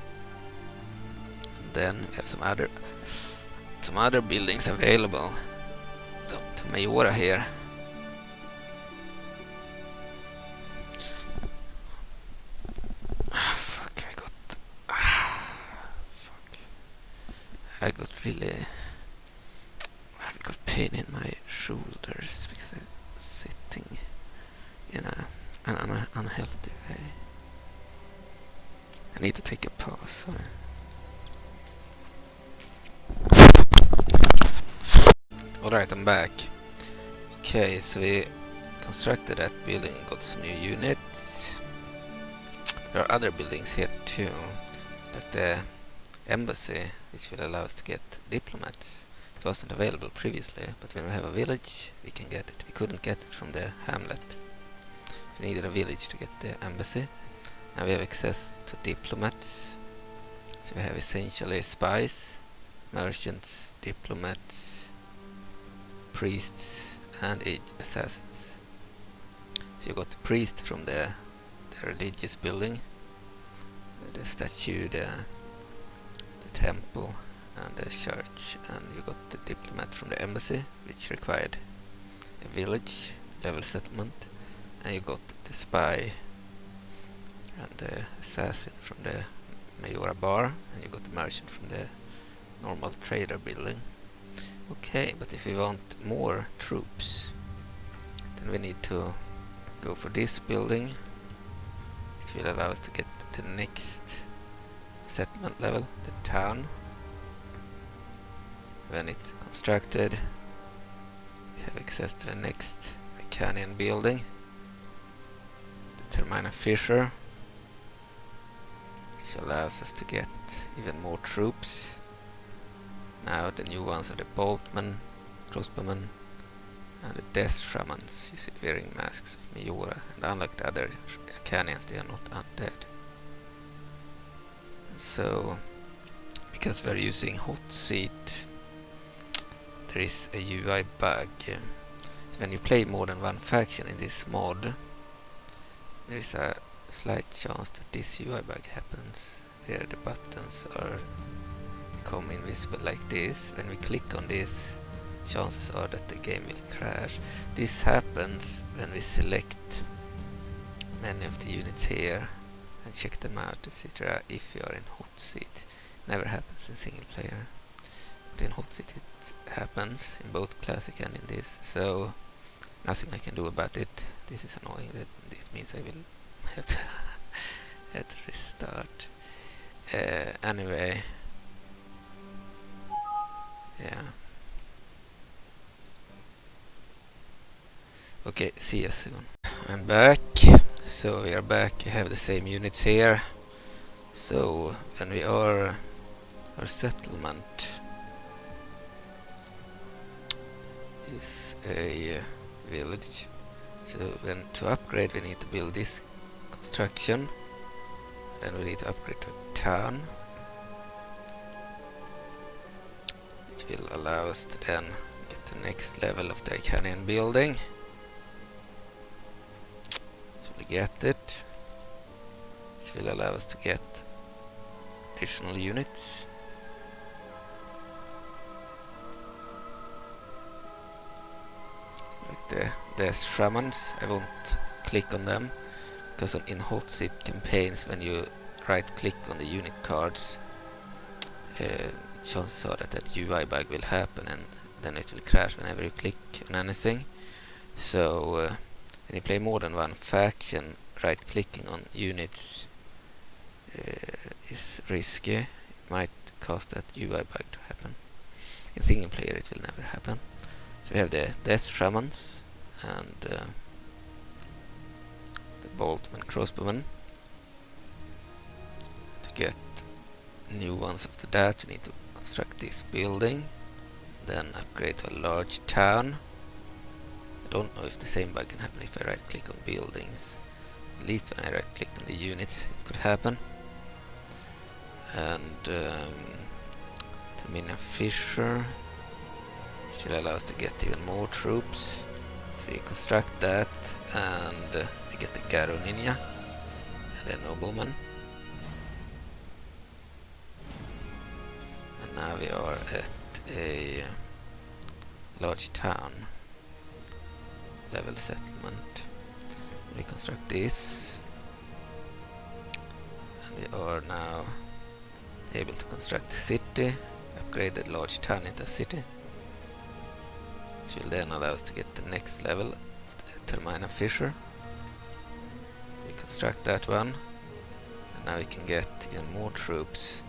And then we have some other buildings available to Majora here. I got pain in my shoulders because I'm sitting in an unhealthy way. I need to take a pause. Sorry. Alright, I'm back. Okay, so we constructed that building and got some new units. There are other buildings here too, like the embassy, which will allow us to get diplomats. It wasn't available previously, but when we have a village, we can get it. We couldn't get it from the hamlet. We needed a village to get the embassy. Now we have access to diplomats. So we have essentially spies, merchants, diplomats, priests, and assassins. So you got the priest from the religious building, the statue, the temple and the church, and you got the diplomat from the embassy, which required a village level settlement, and you got the spy and the assassin from the Majora bar, and you got the merchant from the normal trader building. Okay, but if we want more troops, then we need to go for this building, which will allow us to get the next settlement level, the town. When it's constructed, we have access to the next Ikanian building, the Termina Fisher, which allows us to get even more troops. Now the new ones are the boltmen, crossbowmen, and the death shamans, you see, wearing masks of Majora, and unlike the other Ikanians, they are not undead. So, because we're using hot seat, there is a UI bug. So when you play more than one faction in this mod, there is a slight chance that this UI bug happens, where the buttons are become invisible like this. When we click on this, chances are that the game will crash. This happens when we select many of the units here and check them out, etc. if you are in hot seat. Never happens in single player. but in hot seat it happens in both classic and in this, so nothing I can do about it. This is annoying. This means I will have to have to restart. Anyway, yeah. Okay, see you soon. I'm back. So we are back. You have the same units here. So when we are our settlement is a village. So when to upgrade, we need to build this construction. Then we need to upgrade to a town, which will allow us to then get the next level of the Ikana building. So we get it. This will allow us to get additional units. Like the shamans, I won't click on them, because in hot seat campaigns, when you right click on the unit cards, chances are that UI bug will happen and then it will crash whenever you click on anything. So when you play more than one faction, right clicking on units is risky. It might cause that UI bug to happen. In single player it will never happen. So we have the Death Shamans and the Boltman Crossbowmen. To get new ones after that, you need to construct this building, then upgrade to a large town. I don't know if the same bug can happen if I right click on buildings. At least when I right click on the units it could happen. And Termina Fisher, which will allow us to get even more troops. If we construct that and we get the Garo Ninja and a nobleman. And now we are at a large town level settlement. We construct this, and we are now able to construct the city, upgrade the large town into a city, which will then allow us to get the next level of the Termina Fisher. We construct that one, and now we can get even more troops.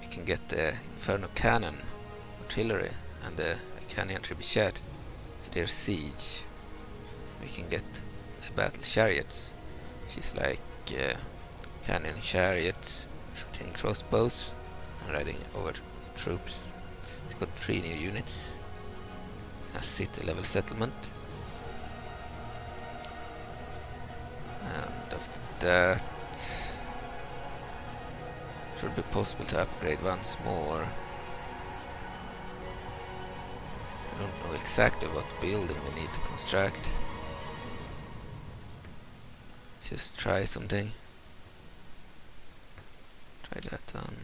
We can get the Inferno Cannon, artillery, and the Ikana Trebuchet to their siege. We can get the battle chariots, which is like cannon chariots shooting crossbows and riding over troops. It's got 3 new units. A city level settlement. And after that it should be possible to upgrade once more. I don't know exactly what building we need to construct. Just try something. Try that one.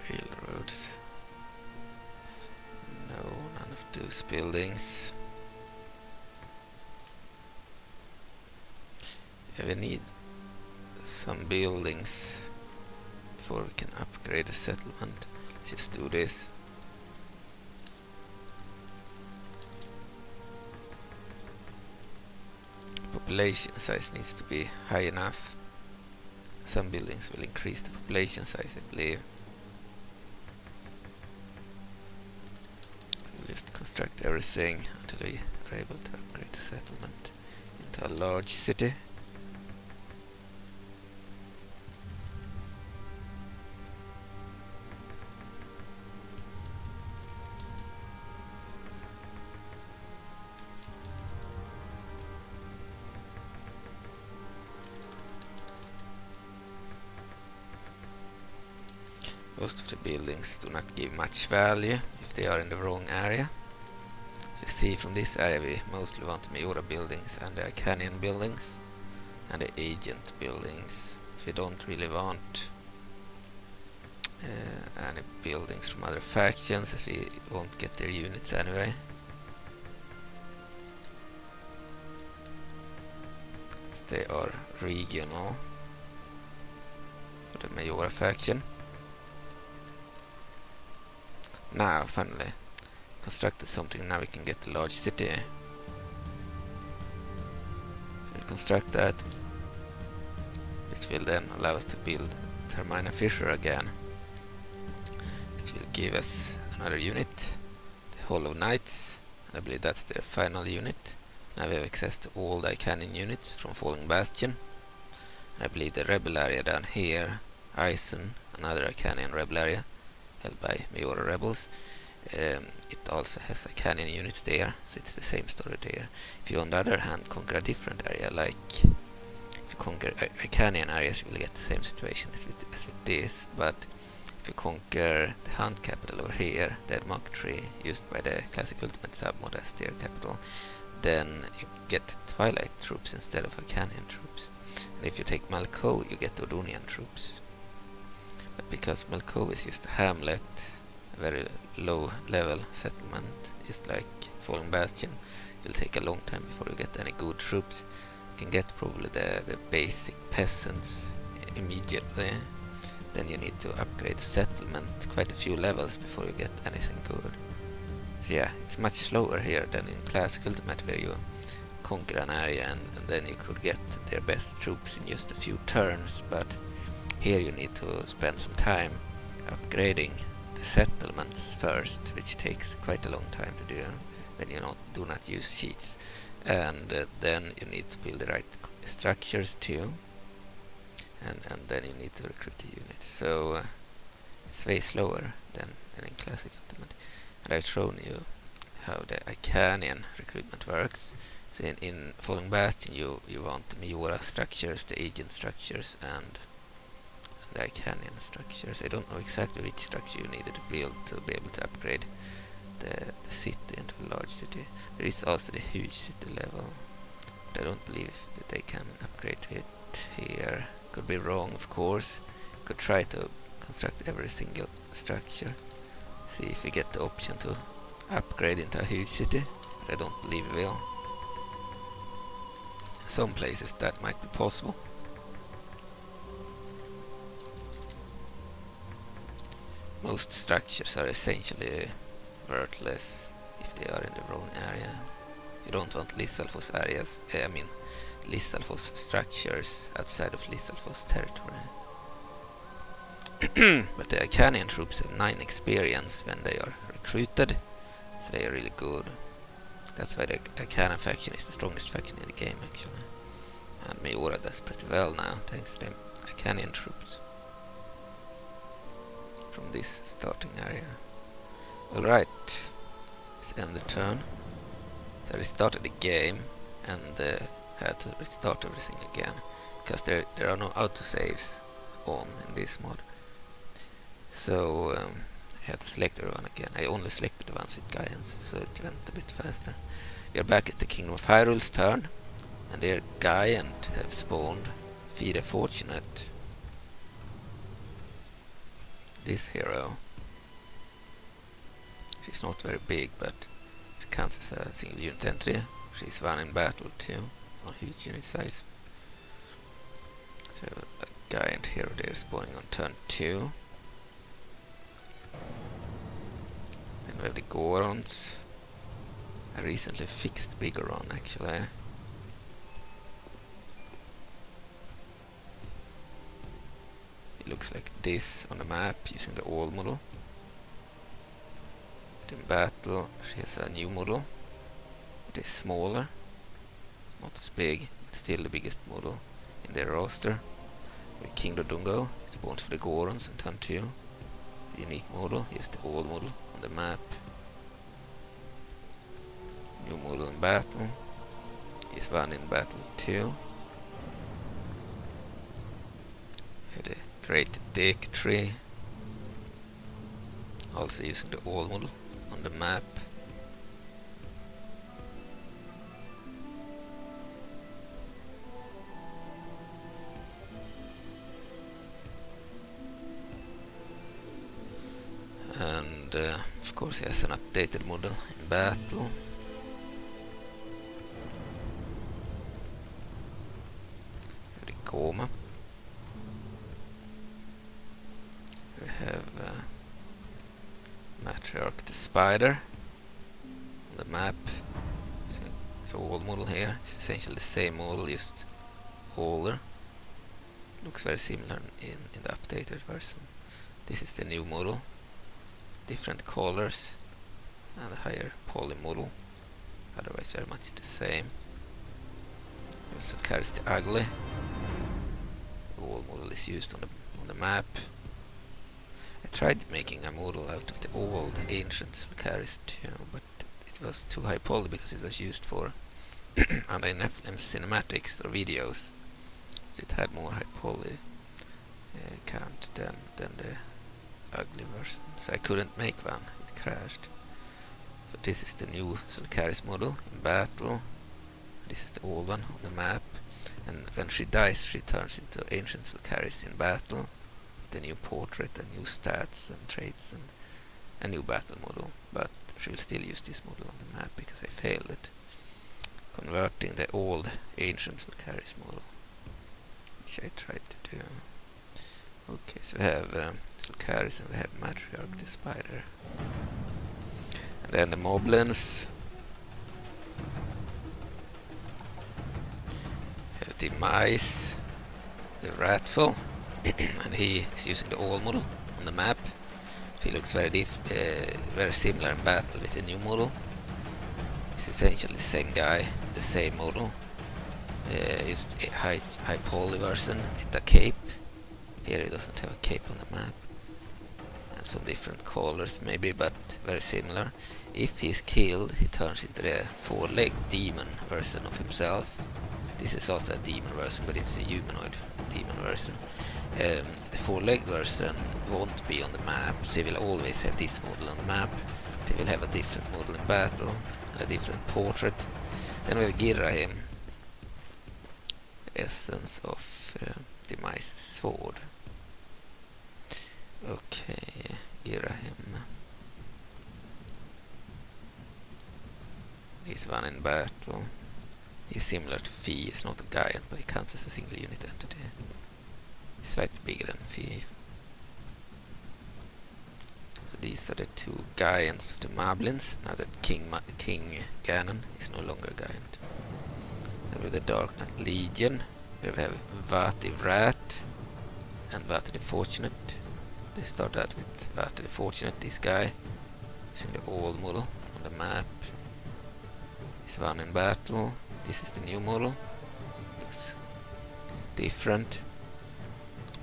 Railroads. No, none of those buildings. Yeah, we need some buildings before we can upgrade the settlement. Let's just do this. Population size needs to be high enough. Some buildings will increase the population size, I believe. So we'll just construct everything until we are able to upgrade the settlement into a large city. Most of the buildings do not give much value if they are in the wrong area. As you see from this area, we mostly want the Majora buildings and the Ikana buildings and the agent buildings. We don't really want any buildings from other factions, as we won't get their units anyway. they are regional for the Majora faction. Now, finally, constructed something. Now we can get the large city. So we'll construct that, which will then allow us to build Termina Fissure again, which will give us another unit, the Hollow Knights. I believe that's their final unit. Now we have access to all the Icanian units from Falling Bastion. And I believe the rebel area down here, Isen, another Icanian rebel area held by Majora rebels. It also has Icanian units there, so it's the same story there. If you on the other hand conquer a different area, like if you conquer Icanian areas, you will get the same situation as with this, but if you conquer the Hunt capital over here, the market tree used by the classic ultimate sub-mod as their capital, then you get Twilight troops instead of Icanian troops. And if you take Malko, you get Odonian troops. But because Malko is just a hamlet, a very low level settlement, just like Fallen Bastion, it will take a long time before you get any good troops. You can get probably the basic peasants immediately. Then you need to upgrade the settlement quite a few levels before you get anything good. So yeah, it's much slower here than in Classic Ultimate, where you conquer an area and then you could get their best troops in just a few turns, but here you need to spend some time upgrading the settlements first, which takes quite a long time to do when you do not use cheats. And then you need to build the right structures too, and then you need to recruit the units. So it's way slower than in Classic Ultimate. And I've shown you how the Icanian recruitment works. So in Falling Bastion you want the Majora structures, the agent structures, and the Icanian structures. I don't know exactly which structure you needed to build to be able to upgrade the city into a large city. There is also the huge city level, but I don't believe that they can upgrade to it here. Could be wrong, of course. Could try to construct every single structure, see if we get the option to upgrade into a huge city, but I don't believe we will. Some places that might be possible. Most structures are essentially worthless if they are in the wrong area. You don't want Lissalfos areas, Lissalfos structures outside of Lissalfos territory. But the Icanian troops have 9 experience when they are recruited, so they are really good. That's why the Ikana faction is the strongest faction in the game, actually. And Majora does pretty well now, thanks to the Icanian troops from this starting area. Alright, let's end the turn. So I restarted the game and had to restart everything again, because there are no autosaves on in this mod. So I had to select everyone again. I only selected the ones with Giants, so it went a bit faster. We are back at the Kingdom of Hyrule's turn, and their Giant have spawned Fide Fortunate. This hero. She's not very big, but she counts as a single unit entry. She's one in battle too, on huge unit size. So we have a Giant hero there spawning on turn 2. Then we have the Gorons. I recently fixed Bigoron, actually. It looks like this on the map using the old model. But in battle she has a new model. It is smaller, not as big, but still the biggest model in their roster. With King Dodungo, it spawns for the Gorons in turn 2. The unique model is the old model on the map. New model in battle is one in battle too. Here the Great Dick Tree, also using the old model on the map. And of course he has an updated model in battle. Gohma. We have Matriarch the Spider on the map. So the old model here. It's essentially the same model, just older. Looks very similar in the updated version. This is the new model. Different colors and a higher poly model. Otherwise very much the same. Also carries the ugly. The old model is used on the map. I tried making a model out of the old ancient Solcaris too, but it was too high poly because it was used for Undying Nephalim cinematics or videos. So it had more high poly count than the ugly version. So I couldn't make one, it crashed. So this is the new Solcaris model in battle. This is the old one on the map. And when she dies, she turns into ancient Solcaris in battle. The new portrait and new stats and traits and a new battle model. But she will still use this model on the map because I failed at converting the old ancient Solcaris model, which I tried to do. Okay, so we have Solcaris and we have Matriarch the Spider. And then the Moblins. We have the Mice, the Ratful, and he is using the old model on the map. He looks very similar in battle with the new model. It's essentially the same guy, the same model. It's a high poly version with a cape. Here he doesn't have a cape on the map. And some different colors maybe, but very similar. If he's killed, he turns into the four-legged demon version of himself. This is also a demon version, but it's a humanoid demon version. The four-legged version won't be on the map, so he will always have this model on the map. He will have a different model in battle, a different portrait. Then we have Girahim, essence of the Mice's sword. Okay, Girahim. He's one in battle. He's similar to Fee. He's not a giant, but he counts as a single unit entity. He's slightly bigger than Fee. So these are the two giants of the Moblins. Now that King Ganon is no longer a giant. Then with the Dark Knight Legion, we have Vati Rat and Vati the Fortunate. They start out with Vati the Fortunate, this guy, using the old model on the map. He's one in battle. This is the new model. Looks different,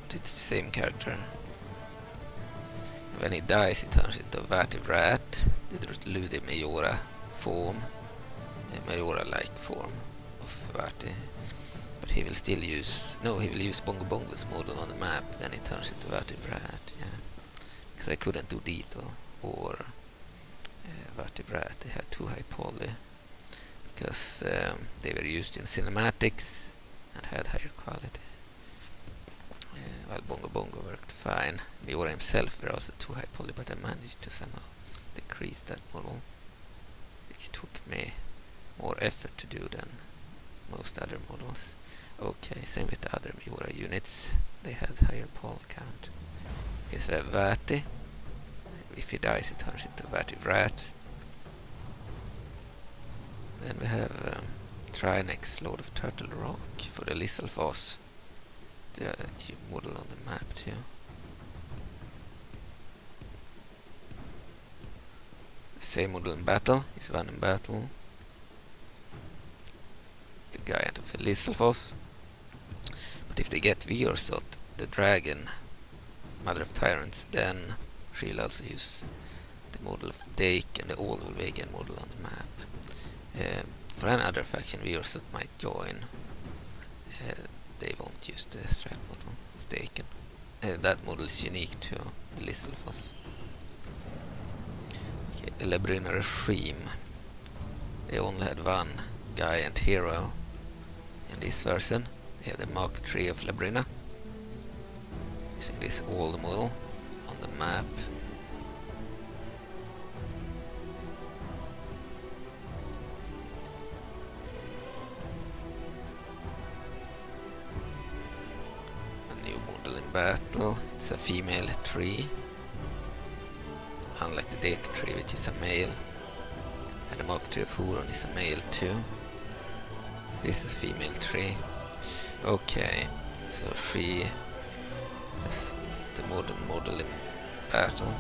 but it's the same character. When he dies, he turns into Vati Rat, the Church of Majora form, a Majora-like form of Vati. But he will still use... No, he will use Bongo Bongo's model on the map when he turns into Vati Rat, yeah. Because I couldn't do Detail or Vati Rat, they had too high poly. Because they were used in cinematics and had higher quality. While Bongo Bongo worked fine. Majora himself were also too high poly, but I managed to somehow decrease that model, which took me more effort to do than most other models. Okay, same with the other Majora units. They had higher poly count. Okay, so we have Vati. If he dies, he turns into Vati Rat. Then we have Trinex, Lord of Turtle Rock, for the Lisselfoss. The model on the map too. Same model in battle. He's one in battle. The giant of the Lisselfoss. But if they get Wirzot, the dragon, Mother of Tyrants, then she'll also use the model of Dake and the old Ulvegan model on the map. For another faction, Wirzot might join. They won't use the Strat model of Daken. That model is unique to the Lisselfoss. Okay, the Labrina Regime. They only had one giant hero in this version. They have the Mark Tree of Labrina. Using this old model on the map. battle, it's a female tree, unlike the Deku tree, which is a male, and the Mark tree of Huron is a male too. This is a female tree. Okay, so she is the modern model in battle.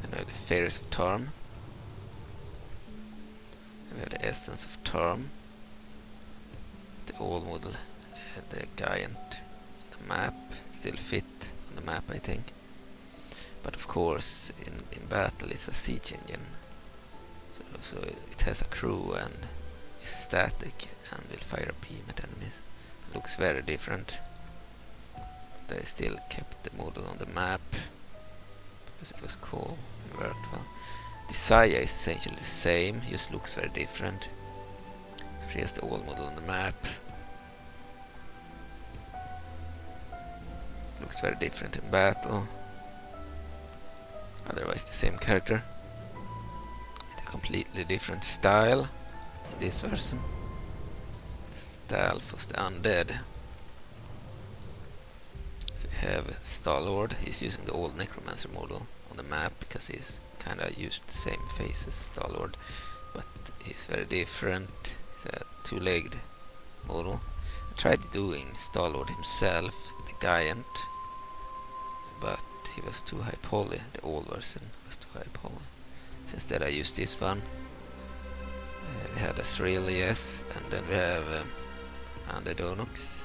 And now the Fairies of Term. We have the Essence of Term. The old model, the giant, the map, still fit on the map, I think. But of course, in battle it's a siege engine. So it has a crew and is static and will fire a beam at enemies. It looks very different. They still kept the model on the map because it was cool and worked well. The Saya is essentially the same, just looks very different. She has the old model on the map. Looks very different in battle. Otherwise the same character. A completely different style in this version. Stalf was the undead. So we have Star-Lord. He's using the old Necromancer model on the map because he's kinda used the same face as Star-Lord, but he's very different. He's a two-legged model. I tried doing Star-Lord himself, the giant, but he was too high poly. The old version was too high poly. So instead I used this one. We had Azrael, yes, and then we have Undead Onyx.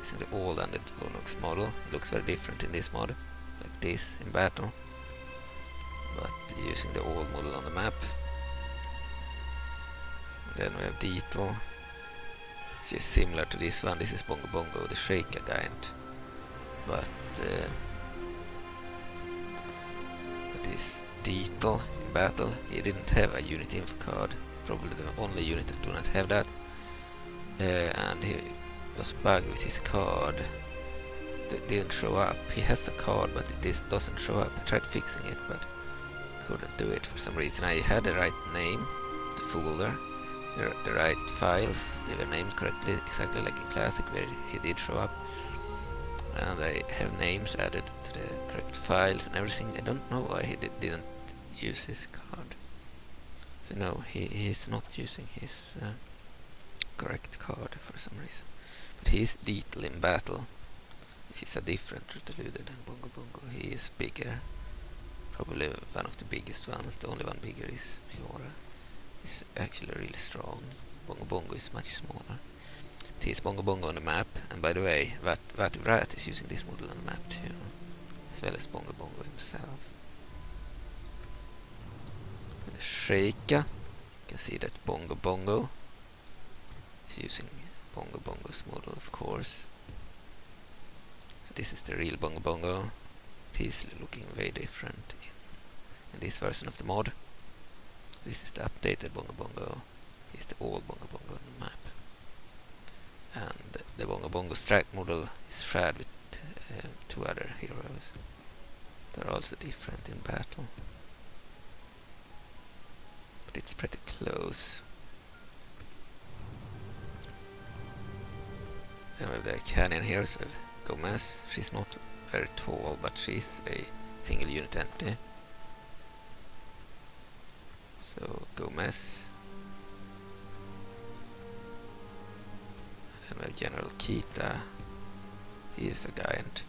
Using the old Undead Onyx model. It looks very different in this mod, like this in battle, but using the old model on the map. And then we have Deetle, which is similar to this one. This is Bongo Bongo, the Shaker giant, but this Deetle in battle, he didn't have a unit info card, probably the only unit that do not have that, and he was bugged with his card. It didn't show up. He has a card, but it doesn't show up. I tried fixing it, but couldn't do it for some reason. I had the right name, the folder, the right files, they were named correctly, exactly like in Classic where he did show up. And I have names added to the correct files and everything. I don't know why he didn't use his card. So no, he's not using his correct card for some reason. But he's Deetle in battle, which is a different Rutaluder than Bongo Bongo. He is bigger, probably one of the biggest ones. The only one bigger is Majora. He's actually really strong. Bongo Bongo is much smaller. He's Bongo Bongo on the map, and by the way, Vat is using this model on the map too, as well as Bongo Bongo himself. With the Sheikah, you can see that Bongo Bongo is using Bongo Bongo's model, of course. So this is the real Bongo Bongo. He's looking way different in this version of the mod. This is the updated Bongo Bongo. He's the old Bongo Bongo on the map. And the Bongo Bongo Strat-Model is shared with two other heroes. They're also different in battle, but it's pretty close. Then we have the Canyon here, so we have Gohma. She's not very tall, but she's a single unit entity. So Gohma. And we have General Kita. He is a giant.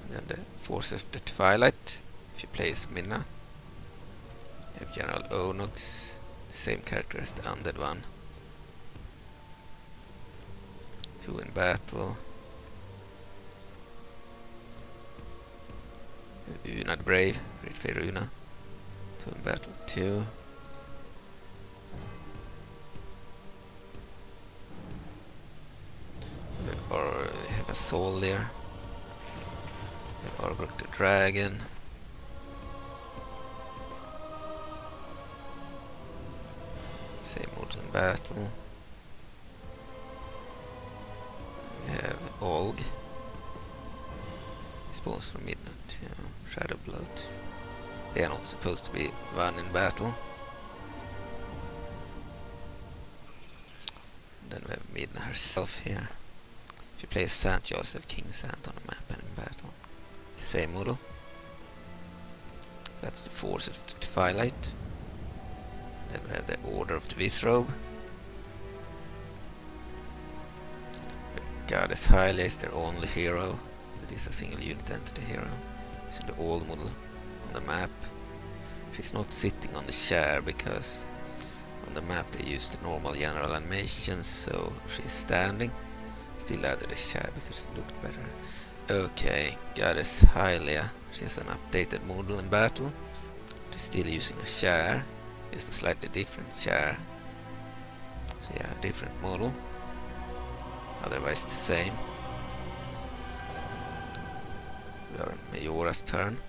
And then the Forces of the Twilight, if you play as Minna. You have General Onyx, the same character as the undead one. Two in battle. Una the Brave, Great Fair Una. Two in battle too. Or we have a soul there. We have Orgrok the Dragon. Same model in battle. We have Olg. He spawns from midnight, Shadow Bloods. They are not supposed to be won in battle. Then we have Midna herself here. If you play Sant, you also have King Sant on the map and in battle. The same model. That's the Force of the Twilight. Then we have the Order of the Wizzrobe. Goddess Hylia is their only hero. That is a single unit entity hero. Using the old model on the map. She's not sitting on the chair because on the map they used the normal general animations, so she's standing. Still added a chair because it looked better. Okay, Goddess Hylia. She has an updated model in battle. She's still using a chair. Just a slightly different chair. So yeah, different model. Otherwise the same. We are on Majora's turn.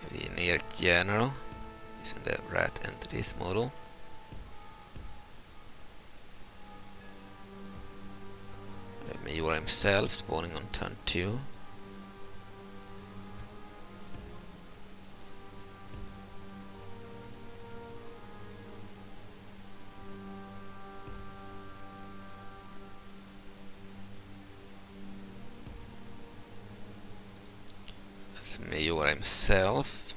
The generic general using the rat entities model. Majora himself spawning on turn 2. That's Majora himself.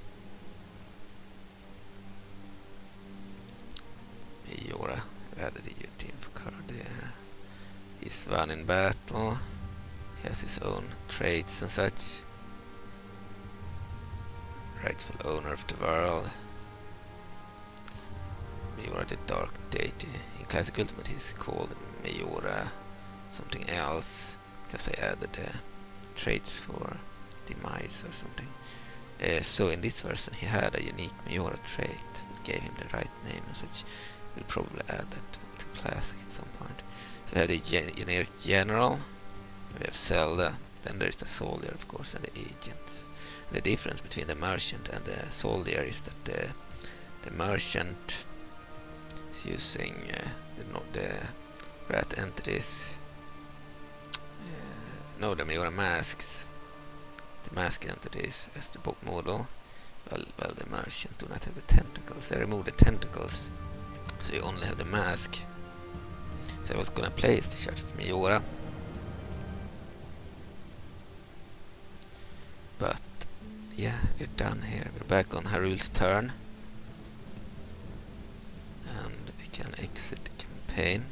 Majora added a new team for card there. He's won in battle. He has his own traits and such. Rightful owner of the world. Majora the Dark Deity. In Classic Ultimate he's called Majora something else because I added traits for demise or something. So in this version he had a unique Majora trait that gave him the right name and such. We'll probably add that to Classic at some point. So we have the generic general, we have Zelda, then there is the soldier of course and the agents. And the difference between the merchant and the soldier is that the merchant is using the rat entities, no, the Majora masks, the mask entities as the book model. Well, the merchant do not have the tentacles. They remove the tentacles, so you only have the mask. So I was gonna play as the Church of Majora, but yeah, we're done here. We're back on Hyrule's turn, and we can exit the campaign.